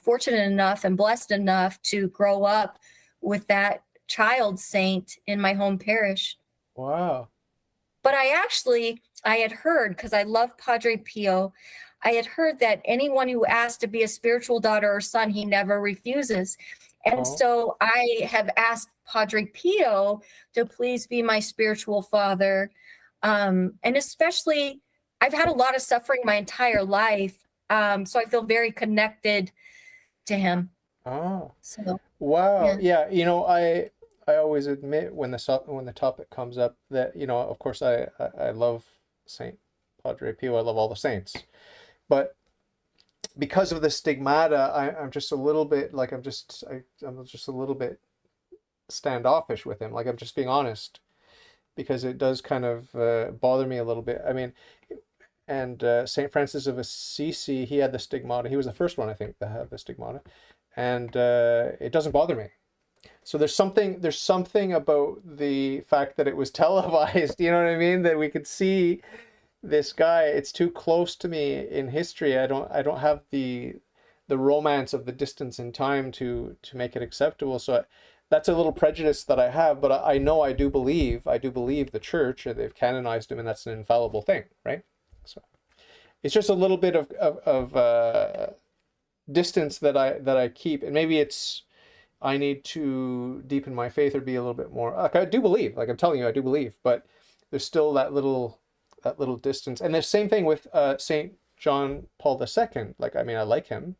fortunate enough and blessed enough to grow up with that child saint in my home parish. Wow. But I had heard, because I love Padre Pio, I had heard that anyone who asks to be a spiritual daughter or son, he never refuses. And Oh, so I have asked Padre Pio to please be my spiritual father. And especially, I've had a lot of suffering my entire life. So I feel very connected to him. oh, So, wow. yeah. Yeah, I always admit when when the topic comes up that, of course I love Saint Padre Pio. I love all the saints. But because of the stigmata, I'm just a little bit like I'm just a little bit standoffish with him. Like I'm just being honest because it does kind of bother me a little bit. I mean, and Saint Francis of Assisi, he had the stigmata. He was the first one, I think, to have the stigmata, and it doesn't bother me. So there's something about the fact that it was televised. You know what I mean? That we could see this guy. It's too close to me in history. I don't have the romance of the distance in time to make it acceptable. So that's a little prejudice that I have, but I know I do believe the church, they've canonized him, and that's an infallible thing, right? So it's just a little bit of distance that I keep, and maybe it's I need to deepen my faith or be a little bit more. Like I do believe, like I'm telling you, I do believe, but there's still that little distance. And the same thing with Saint John Paul II. Like I mean, I like him,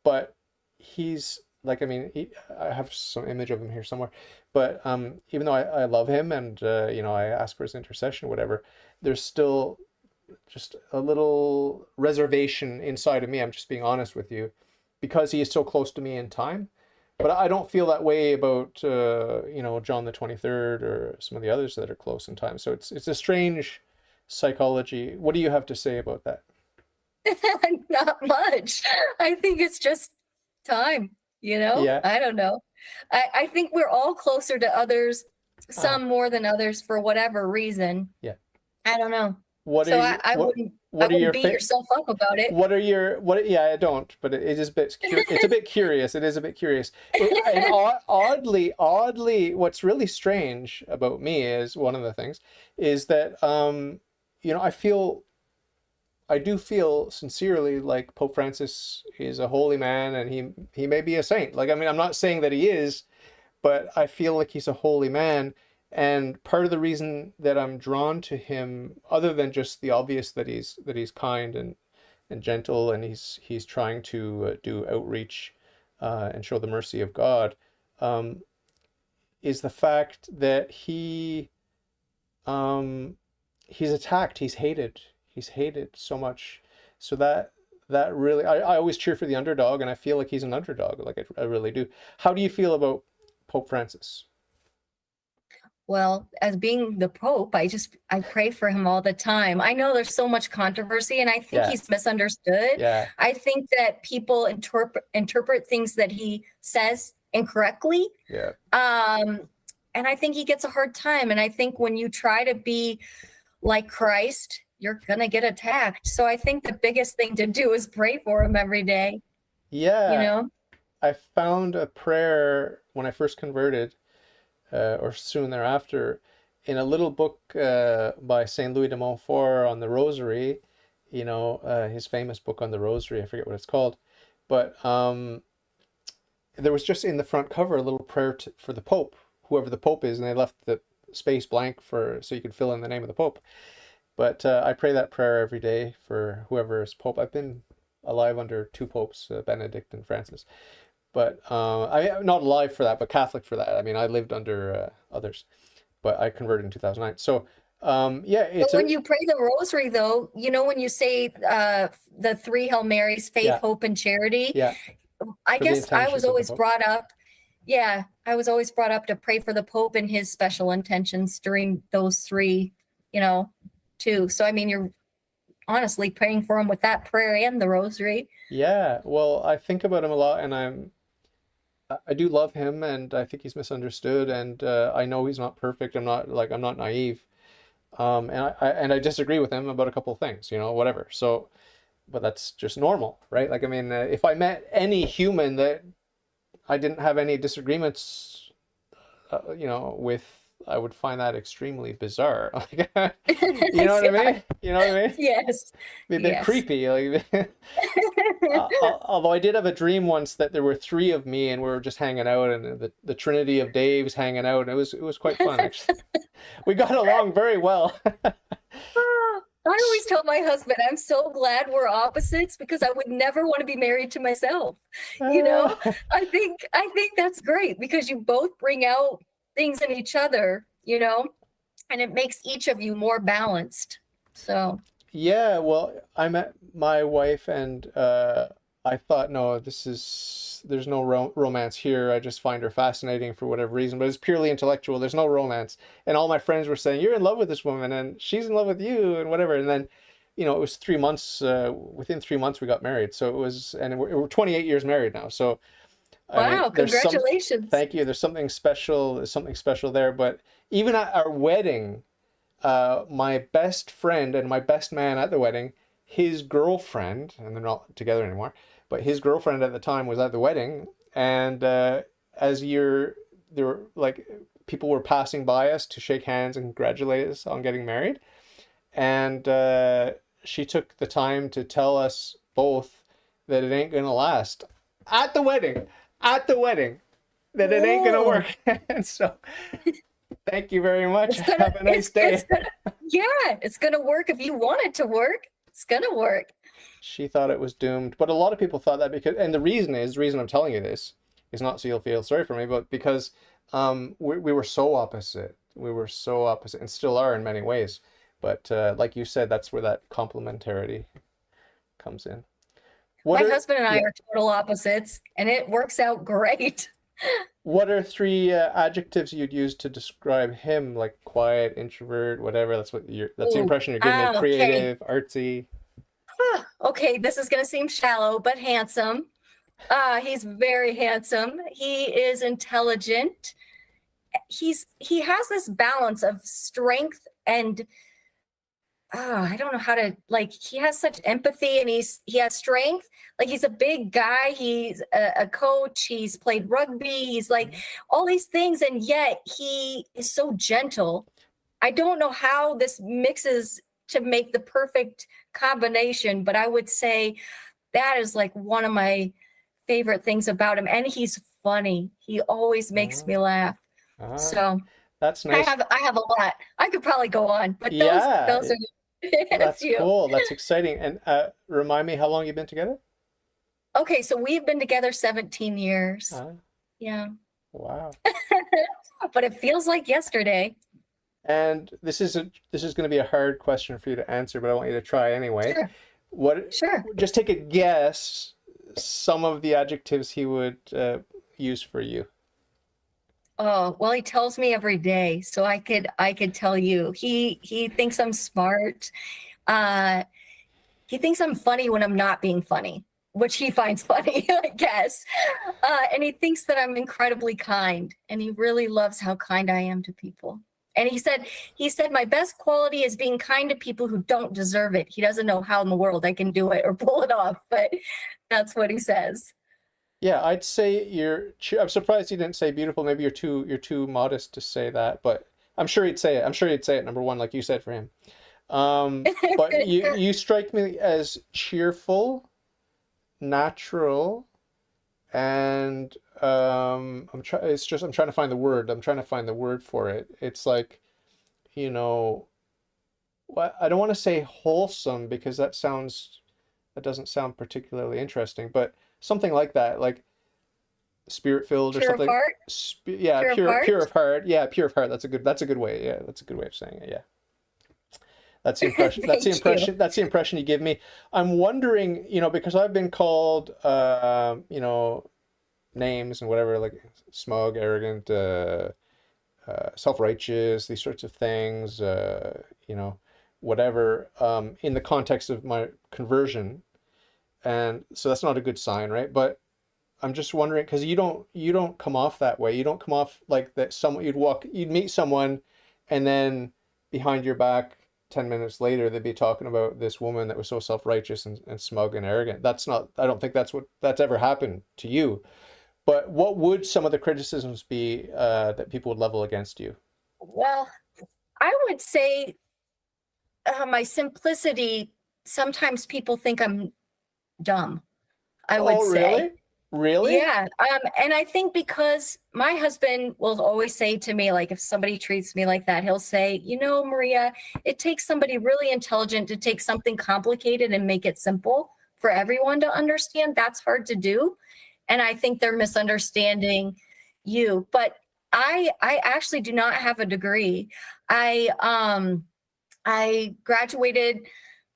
but he's like, I mean, I have some image of him here somewhere, but even though I love him and I ask for his intercession, whatever, there's still just a little reservation inside of me. I'm just being honest with you, because he is so close to me in time. But I don't feel that way about John the 23rd or some of the others that are close in time. So it's a strange psychology. What do you have to say about that? Not much. I think it's just time, Yeah. I don't know. I think we're all closer to others, Uh, some more than others for whatever reason. yeah. I don't know. What are So you I what are wouldn't your beat yourself up about it. what are your what yeah, I don't, but it is a bit it's a bit curious. It is a bit curious. And oddly, what's really strange about me is one of the things is that I do feel sincerely like Pope Francis is a holy man, and he may be a saint. Like I mean, I'm not saying that he is, but I feel like he's a holy man. And part of the reason that I'm drawn to him, other than just the obvious that he's kind and gentle, and he's trying to do outreach and show the mercy of God, um, is the fact that um, he's attacked, he's hated so much. So that really, I always cheer for the underdog, and I feel like he's an underdog, like I really do. How do you feel about Pope Francis? Well, as being the Pope, I pray for him all the time. I know there's so much controversy, and I think Yeah, he's misunderstood. yeah, I think that people interpret things that he says incorrectly. yeah. Um, and I think he gets a hard time. And I think when you try to be like Christ, you're gonna get attacked. So I think the biggest thing to do is pray for him every day, you Yeah, know? I found a prayer when I first converted, or soon thereafter, in a little book by Saint Louis de Montfort on the Rosary. His famous book on the Rosary. I forget what it's called, but there was just in the front cover a little prayer for the Pope, whoever the Pope is, and they left the space blank for so you could fill in the name of the Pope. But I pray that prayer every day for whoever is Pope. I've been alive under two popes, Benedict and Francis. But I'm not alive for that, but Catholic for that. I mean, I lived under others, but I converted in 2009. So yeah, But when you pray the rosary, though, when you say the three Hail Marys, faith, yeah, hope, and charity, yeah, I for the guess intentions of the Pope. I was always brought up to pray for the Pope and his special intentions during those three, too. So, I mean, you're honestly praying for him with that prayer and the rosary. Yeah, well, I think about him a lot, and I do love him, and I think he's misunderstood, and I know he's not perfect. I'm not naive, and I disagree with him about a couple of things, whatever. So, but that's just normal, right? Like, I mean, if I met any human that I didn't have any disagreements, with, I would find that extremely bizarre. Like, you know what I Yeah. mean? You know what I mean? Yes. Be a bit Yes. creepy. Like, although I did have a dream once that there were three of me and we were just hanging out, and the Trinity of Dave's hanging out, and it was quite fun actually. We got along very well. I always tell my husband, I'm so glad we're opposites because I would never want to be married to myself. You know, I think that's great because you both bring out things in each other, and it makes each of you more balanced. So, Yeah, well, I met my wife and I thought, no, there's no romance here. I just find her fascinating for whatever reason, but it's purely intellectual. There's no romance. And all my friends were saying, you're in love with this woman and she's in love with you and whatever. And then, it was 3 months, within 3 months we got married. So it was, and we're 28 years married now. So, I mean, wow, congratulations. thank you. There's something special there. But even at our wedding, my best friend and my best man at the wedding, his girlfriend, and they're not together anymore, but his girlfriend at the time was at the wedding, and as there were like people were passing by us to shake hands and congratulate us on getting married, and she took the time to tell us both that it ain't gonna last at the wedding, at the wedding, that it ain't gonna Whoa. work, and so. Thank you very much. It's gonna, Have a nice day. yeah, it's gonna work if you want it to work. It's gonna work. She thought it was doomed, but a lot of people thought that because, and the reason I'm telling you this is not so you'll feel sorry for me, but because we were so opposite. We were so opposite and still are in many ways. But like you said, that's where that complementarity comes in. My What are, husband and I yeah, are total opposites, and it works out great. what are three adjectives you'd use to describe him? Like quiet, introvert, whatever. That's the Ooh, impression you're giving me. okay. Creative, artsy. Okay, this is going to seem shallow, but handsome. He's very handsome. He is intelligent. He has this balance of strength and I don't know how to like. He has such empathy and he has strength. Like he's a big guy. He's a coach. He's played rugby. He's like all these things, and yet he is so gentle. I don't know how this mixes to make the perfect combination, but I would say that is like one of my favorite things about him. And he's funny. He always makes Ah, me laugh. ah, So that's I nice. have I have a lot. I could probably go on, but Yeah, those are a that's few. cool. That's exciting. And remind me how long you've been together? Okay, so we've been together 17 years. Ah, Yeah. wow. But it feels like yesterday. And this is going to be a hard question for you to answer, but I want you to try anyway. Sure. What? Sure. Just take a guess. Some of the adjectives he would use for you. Oh, well, he tells me every day, so I could tell you. He thinks I'm smart. Uh he thinks I'm funny when I'm not being funny, which he finds funny, I guess. And he thinks that I'm incredibly kind, and he really loves how kind I am to people. And he said my best quality is being kind to people who don't deserve it. He doesn't know how in the world I can do it or pull it off, but that's what he says. Yeah, I'd say I'm surprised he didn't say beautiful. Maybe you're too modest to say that, but I'm sure he'd say it. I'm sure he'd say it number one, like you said for him. But you strike me as cheerful, natural, and I'm trying to find the word. I'm trying to find the word for it. It's like, you know, I don't want to say wholesome because that doesn't sound particularly interesting, but something like that, like spirit filled or Pure of something. heart, Yeah, pure of pure heart. of heart. Yeah, pure of heart. That's a good way. Yeah, that's a good way of saying it. Yeah. That's the impression. That's the Thank you. impression. That's the impression you give me. I'm wondering, because I've been called, names and whatever, like smug, arrogant, self-righteous, these sorts of things, whatever, in the context of my conversion, and so that's not a good sign, right? But I'm just wondering because you don't come off that way. You don't come off like that. You'd meet someone, and then behind your back, 10 minutes later, they'd be talking about this woman that was so self-righteous and smug and arrogant. That's not. I don't think that's ever happened to you. But what would some of the criticisms be that people would level against you? Well, I would say my simplicity, sometimes people think I'm dumb, I would Oh, say. really? Really? Yeah, and I think because my husband will always say to me, like, if somebody treats me like that, he'll say, you know, Maria, it takes somebody really intelligent to take something complicated and make it simple for everyone to understand. That's hard to do. And I think they're misunderstanding you. But I actually do not have a degree. I graduated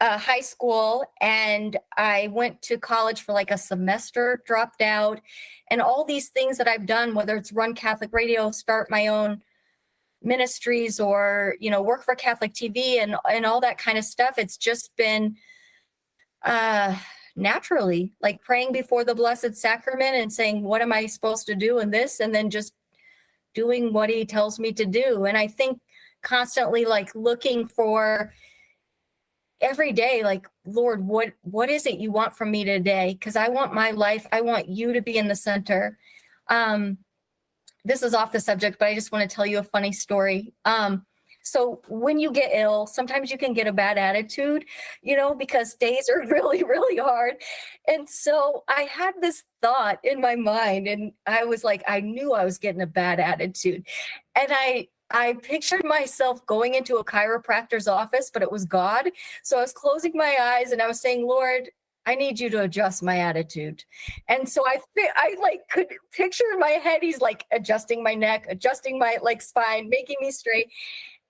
high school and I went to college for like a semester, dropped out, and all these things that I've done, whether it's run Catholic radio, start my own ministries, or work for Catholic TV and all that kind of stuff. It's just been uh, naturally, like praying before the Blessed Sacrament and saying, "What am I supposed to do in this?" And then just doing what He tells me to do. And I think constantly like looking for every day, like, Lord, what is it you want from me today? Because I want my life, I want you to be in the center. um this is off the subject, but I just want to tell you a funny story. So when you get ill, sometimes you can get a bad attitude, because days are really, really hard. And so I had this thought in my mind, and I was like, I knew I was getting a bad attitude. And I pictured myself going into a chiropractor's office, but it was God. So I was closing my eyes and I was saying, Lord, I need you to adjust my attitude. And so I like could picture in my head, he's like adjusting my neck, adjusting my like spine, making me straight.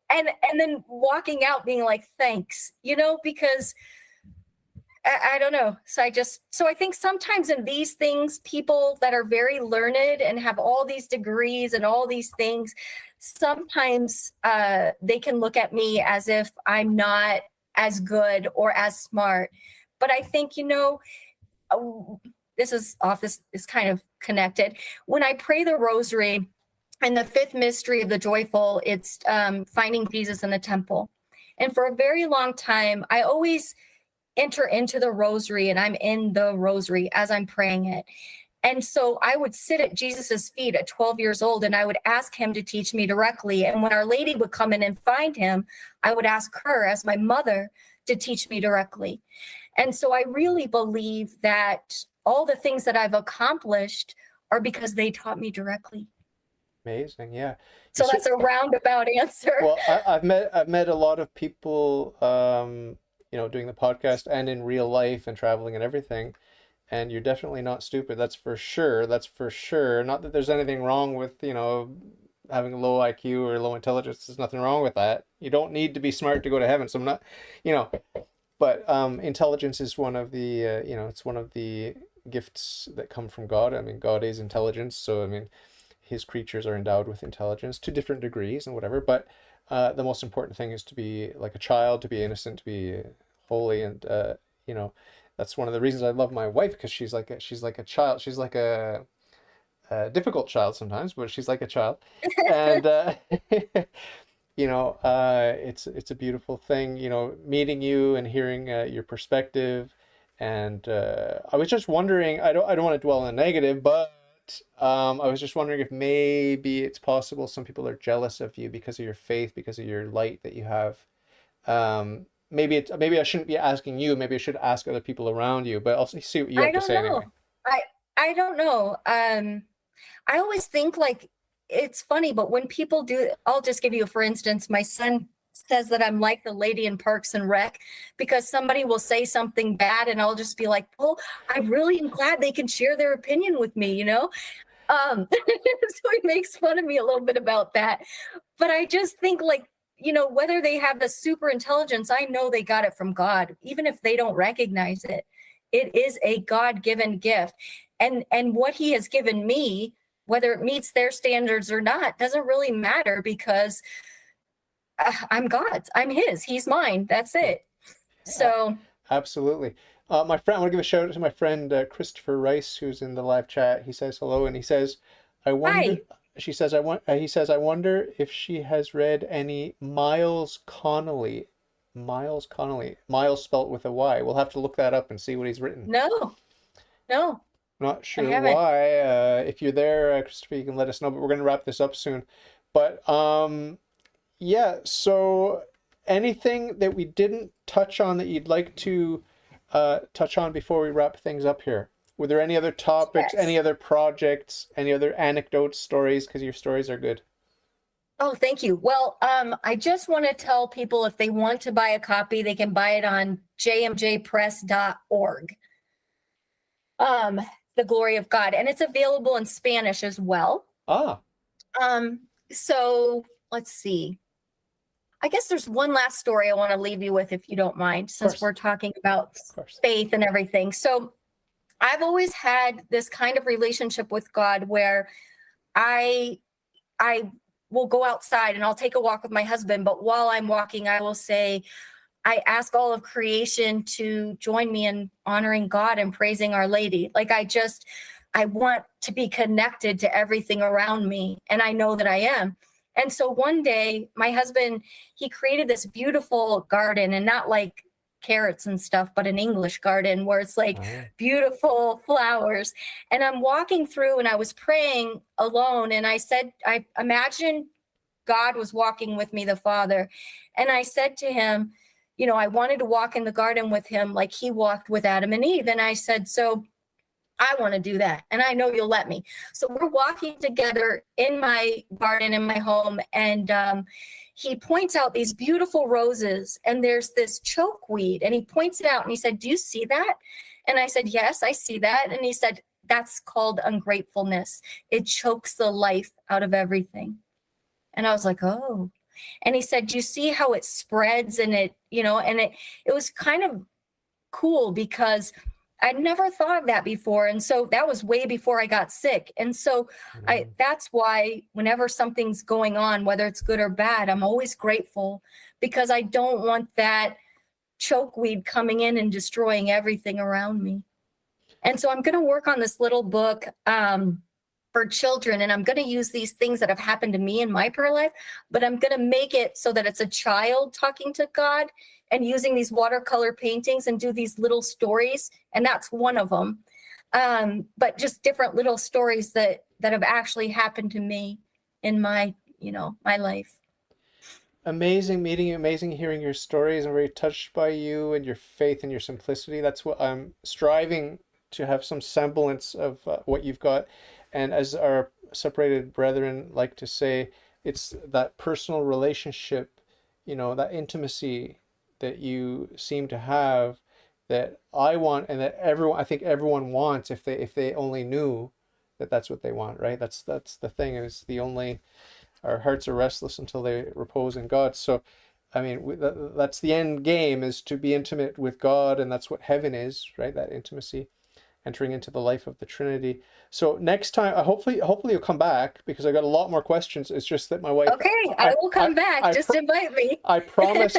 And then walking out being like, thanks, because I don't know. So I think sometimes in these things, people that are very learned and have all these degrees and all these things, sometimes they can look at me as if I'm not as good or as smart. But I think, this is off, this is kind of connected. When I pray the rosary and the fifth mystery of the joyful, it's finding Jesus in the temple. And for a very long time, I always enter into the rosary and I'm in the rosary as I'm praying it. And so I would sit at Jesus's feet at 12 years old and I would ask him to teach me directly. And when Our Lady would come in and find him, I would ask her as my mother to teach me directly. And so I really believe that all the things that I've accomplished are because they taught me directly. Amazing, yeah. So that's a roundabout answer. Well, I've met a lot of people, doing the podcast and in real life and traveling and everything. And you're definitely not stupid. That's for sure. That's for sure. Not that there's anything wrong with, having a low IQ or low intelligence. There's nothing wrong with that. You don't need to be smart to go to heaven. So I'm not, but intelligence is one of the, it's one of the gifts that come from God. I mean, God is intelligence. So, I mean, his creatures are endowed with intelligence to different degrees and whatever. But the most important thing is to be like a child, to be innocent, to be holy. And, that's one of the reasons I love my wife, because she's like a child. She's like a difficult child sometimes, but she's like a child. And, it's a beautiful thing, meeting you and hearing your perspective. And I was just wondering, I don't want to dwell on the negative, but I was just wondering if maybe it's possible some people are jealous of you because of your faith, because of your light that you have. Maybe I shouldn't be asking you. Maybe I should ask other people around you. But I'll see what you have to say anyway. I don't know. I always think like it's funny, but when people do, I'll just give you, for instance, my son says that I'm like the lady in Parks and Rec because somebody will say something bad and I'll just be like, oh, I really am glad they can share their opinion with me, so he makes fun of me a little bit about that. But I just think like, whether they have the super intelligence, I know they got it from God, even if they don't recognize it. It is a God-given gift. And what he has given me, whether it meets their standards or not, doesn't really matter because I'm God's. I'm his. He's mine. That's it. So absolutely. My friend, I want to give a shout out to my friend Christopher Rice, who's in the live chat. He says hello, and he says, "I wonder." hi. She says, He says, "I wonder if she has read any Miles Connolly." Miles Connolly. Miles spelt with a Y. We'll have to look that up and see what he's written. No. Not sure I haven't. why. If you're there, Christopher, you can let us know. But we're going to wrap this up soon. But Yeah, so anything that we didn't touch on that you'd like to touch on before we wrap things up here? Were there any other topics, any Yes. other projects, any other anecdotes, stories? Because your stories are good. Oh, thank you. Well, I just want to tell people if they want to buy a copy, they can buy it on jmjpress.org. The Glory of God, and it's available in Spanish as well. Ah, So let's see. I guess there's one last story I want to leave you with, if you don't mind, since course. we're talking about of course. faith and everything. So I've always had this kind of relationship with God where I will go outside and I'll take a walk with my husband, but while I'm walking, I will say, I ask all of creation to join me in honoring God and praising Our Lady. Like I want to be connected to everything around me, and I know that I am. And so one day, my husband, he created this beautiful garden, and not like carrots and stuff, but an English garden where it's like beautiful flowers. And I'm walking through and I was praying alone, and I said, I imagined God was walking with me, the Father. And I said to him, you know, I wanted to walk in the garden with him like he walked with Adam and Eve. And I said, so I want to do that. And I know you'll let me. So we're walking together in my garden, in my home. And he points out these beautiful roses. And there's this chokeweed. And he points it out and he said, do you see that? And I said, yes, I see that. And he said, that's called ungratefulness. It chokes the life out of everything. And I was like, oh. And he said, do you see how it spreads? And it, you know, and it was kind of cool because I'd never thought of that before. And so that was way before I got sick. And so that's why whenever something's going on, whether it's good or bad, I'm always grateful, because I don't want that chokeweed coming in and destroying everything around me. And so I'm going to work on this little book for children, and I'm going to use these things that have happened to me in my prayer life, but I'm going to make it so that it's a child talking to God and using these watercolor paintings and do these little stories. And that's one of them. But just different little stories that have actually happened to me in my, you know, my life. Amazing meeting you, amazing hearing your stories. I'm very touched by you and your faith and your simplicity. That's what I'm striving to have, some semblance of what you've got. And as our separated brethren like to say, it's that personal relationship, you know, that intimacy that you seem to have that I want, and that everyone, I think everyone wants, if they only knew that that's what they want, right? That's the thing, is the only, our hearts are restless until they repose in God. So, I mean, that's the end game, is to be intimate with God, and that's what heaven is, right? That intimacy, entering into the life of the Trinity. So next time, hopefully you'll come back, because I got a lot more questions. It's just that my wife. Okay, I will come back. Just invite me. I promised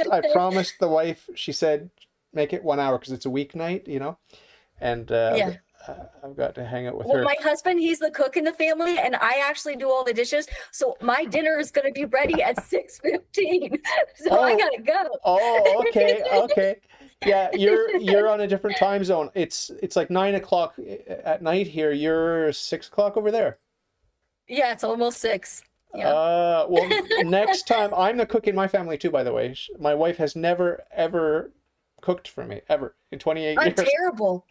the wife. She said, make it 1 hour because it's a weeknight, you know, and Yeah. I've got to hang out with Well, her. my husband, he's the cook in the family, and I actually do all the dishes. So my dinner is going to be ready at 6:15. So I gotta go. Oh, okay. Yeah, you're on a different time zone. It's like 9 o'clock at night here. You're 6 o'clock over there. Yeah, it's almost 6. Yeah. Well, next time, I'm the cook in my family too, by the way. My wife has never ever cooked for me, ever, in 28 I'm years. terrible.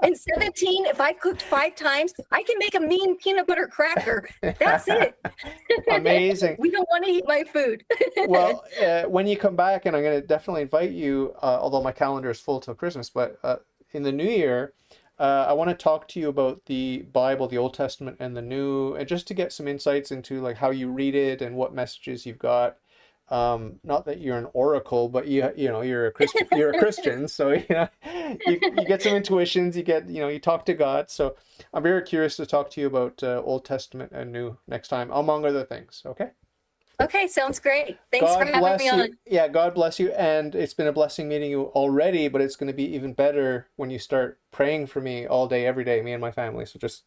In 17, if I've cooked 5 times, I can make a mean peanut butter cracker. That's it. Amazing. We don't want to eat my food. Well, when you come back, and I'm going to definitely invite you, although my calendar is full till Christmas, but in the new year, I want to talk to you about the Bible, the Old Testament and the New, and just to get some insights into like how you read it and what messages you've got. Not that you're an oracle, but you know, you're a Christian, so you know, you get some intuitions, you talk to God. So I'm very curious to talk to you about Old Testament and New next time, among other things. Okay. Okay, sounds great. Thanks for having me on. Yeah, God bless you. And it's been a blessing meeting you already, but it's going to be even better when you start praying for me all day, every day, me and my family. So just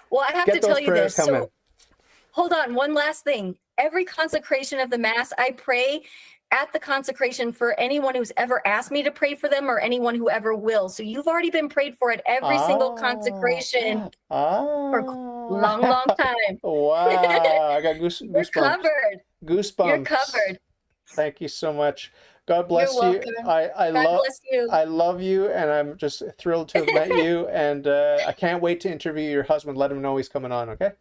Well, I have to tell you this. coming. So hold on, one last thing. Every consecration of the Mass, I pray at the consecration for anyone who's ever asked me to pray for them or anyone who ever will. So you've already been prayed for at every single consecration for a long, long time. Wow, I got goosebumps. You're covered. Goosebumps. You're covered. Thank you so much. God You're bless you. welcome. I God love bless you. I love you, and I'm just thrilled to have met you. And I can't wait to interview your husband. Let him know he's coming on. Okay.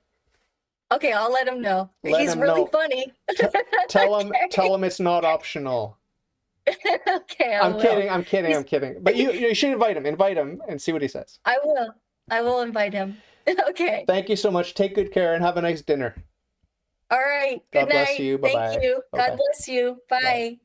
Okay, I'll let him know. Let He's him really know. funny. Tell Okay. him it's not optional. Okay, I will. I'm kidding. But you should invite him and see what he says. I will. I will invite him. Okay. Thank you so much. Take good care and have a nice dinner. All right. Good God bless night. you. Thank Bye-bye. you. God Bye-bye. bless you. Bye. Bye.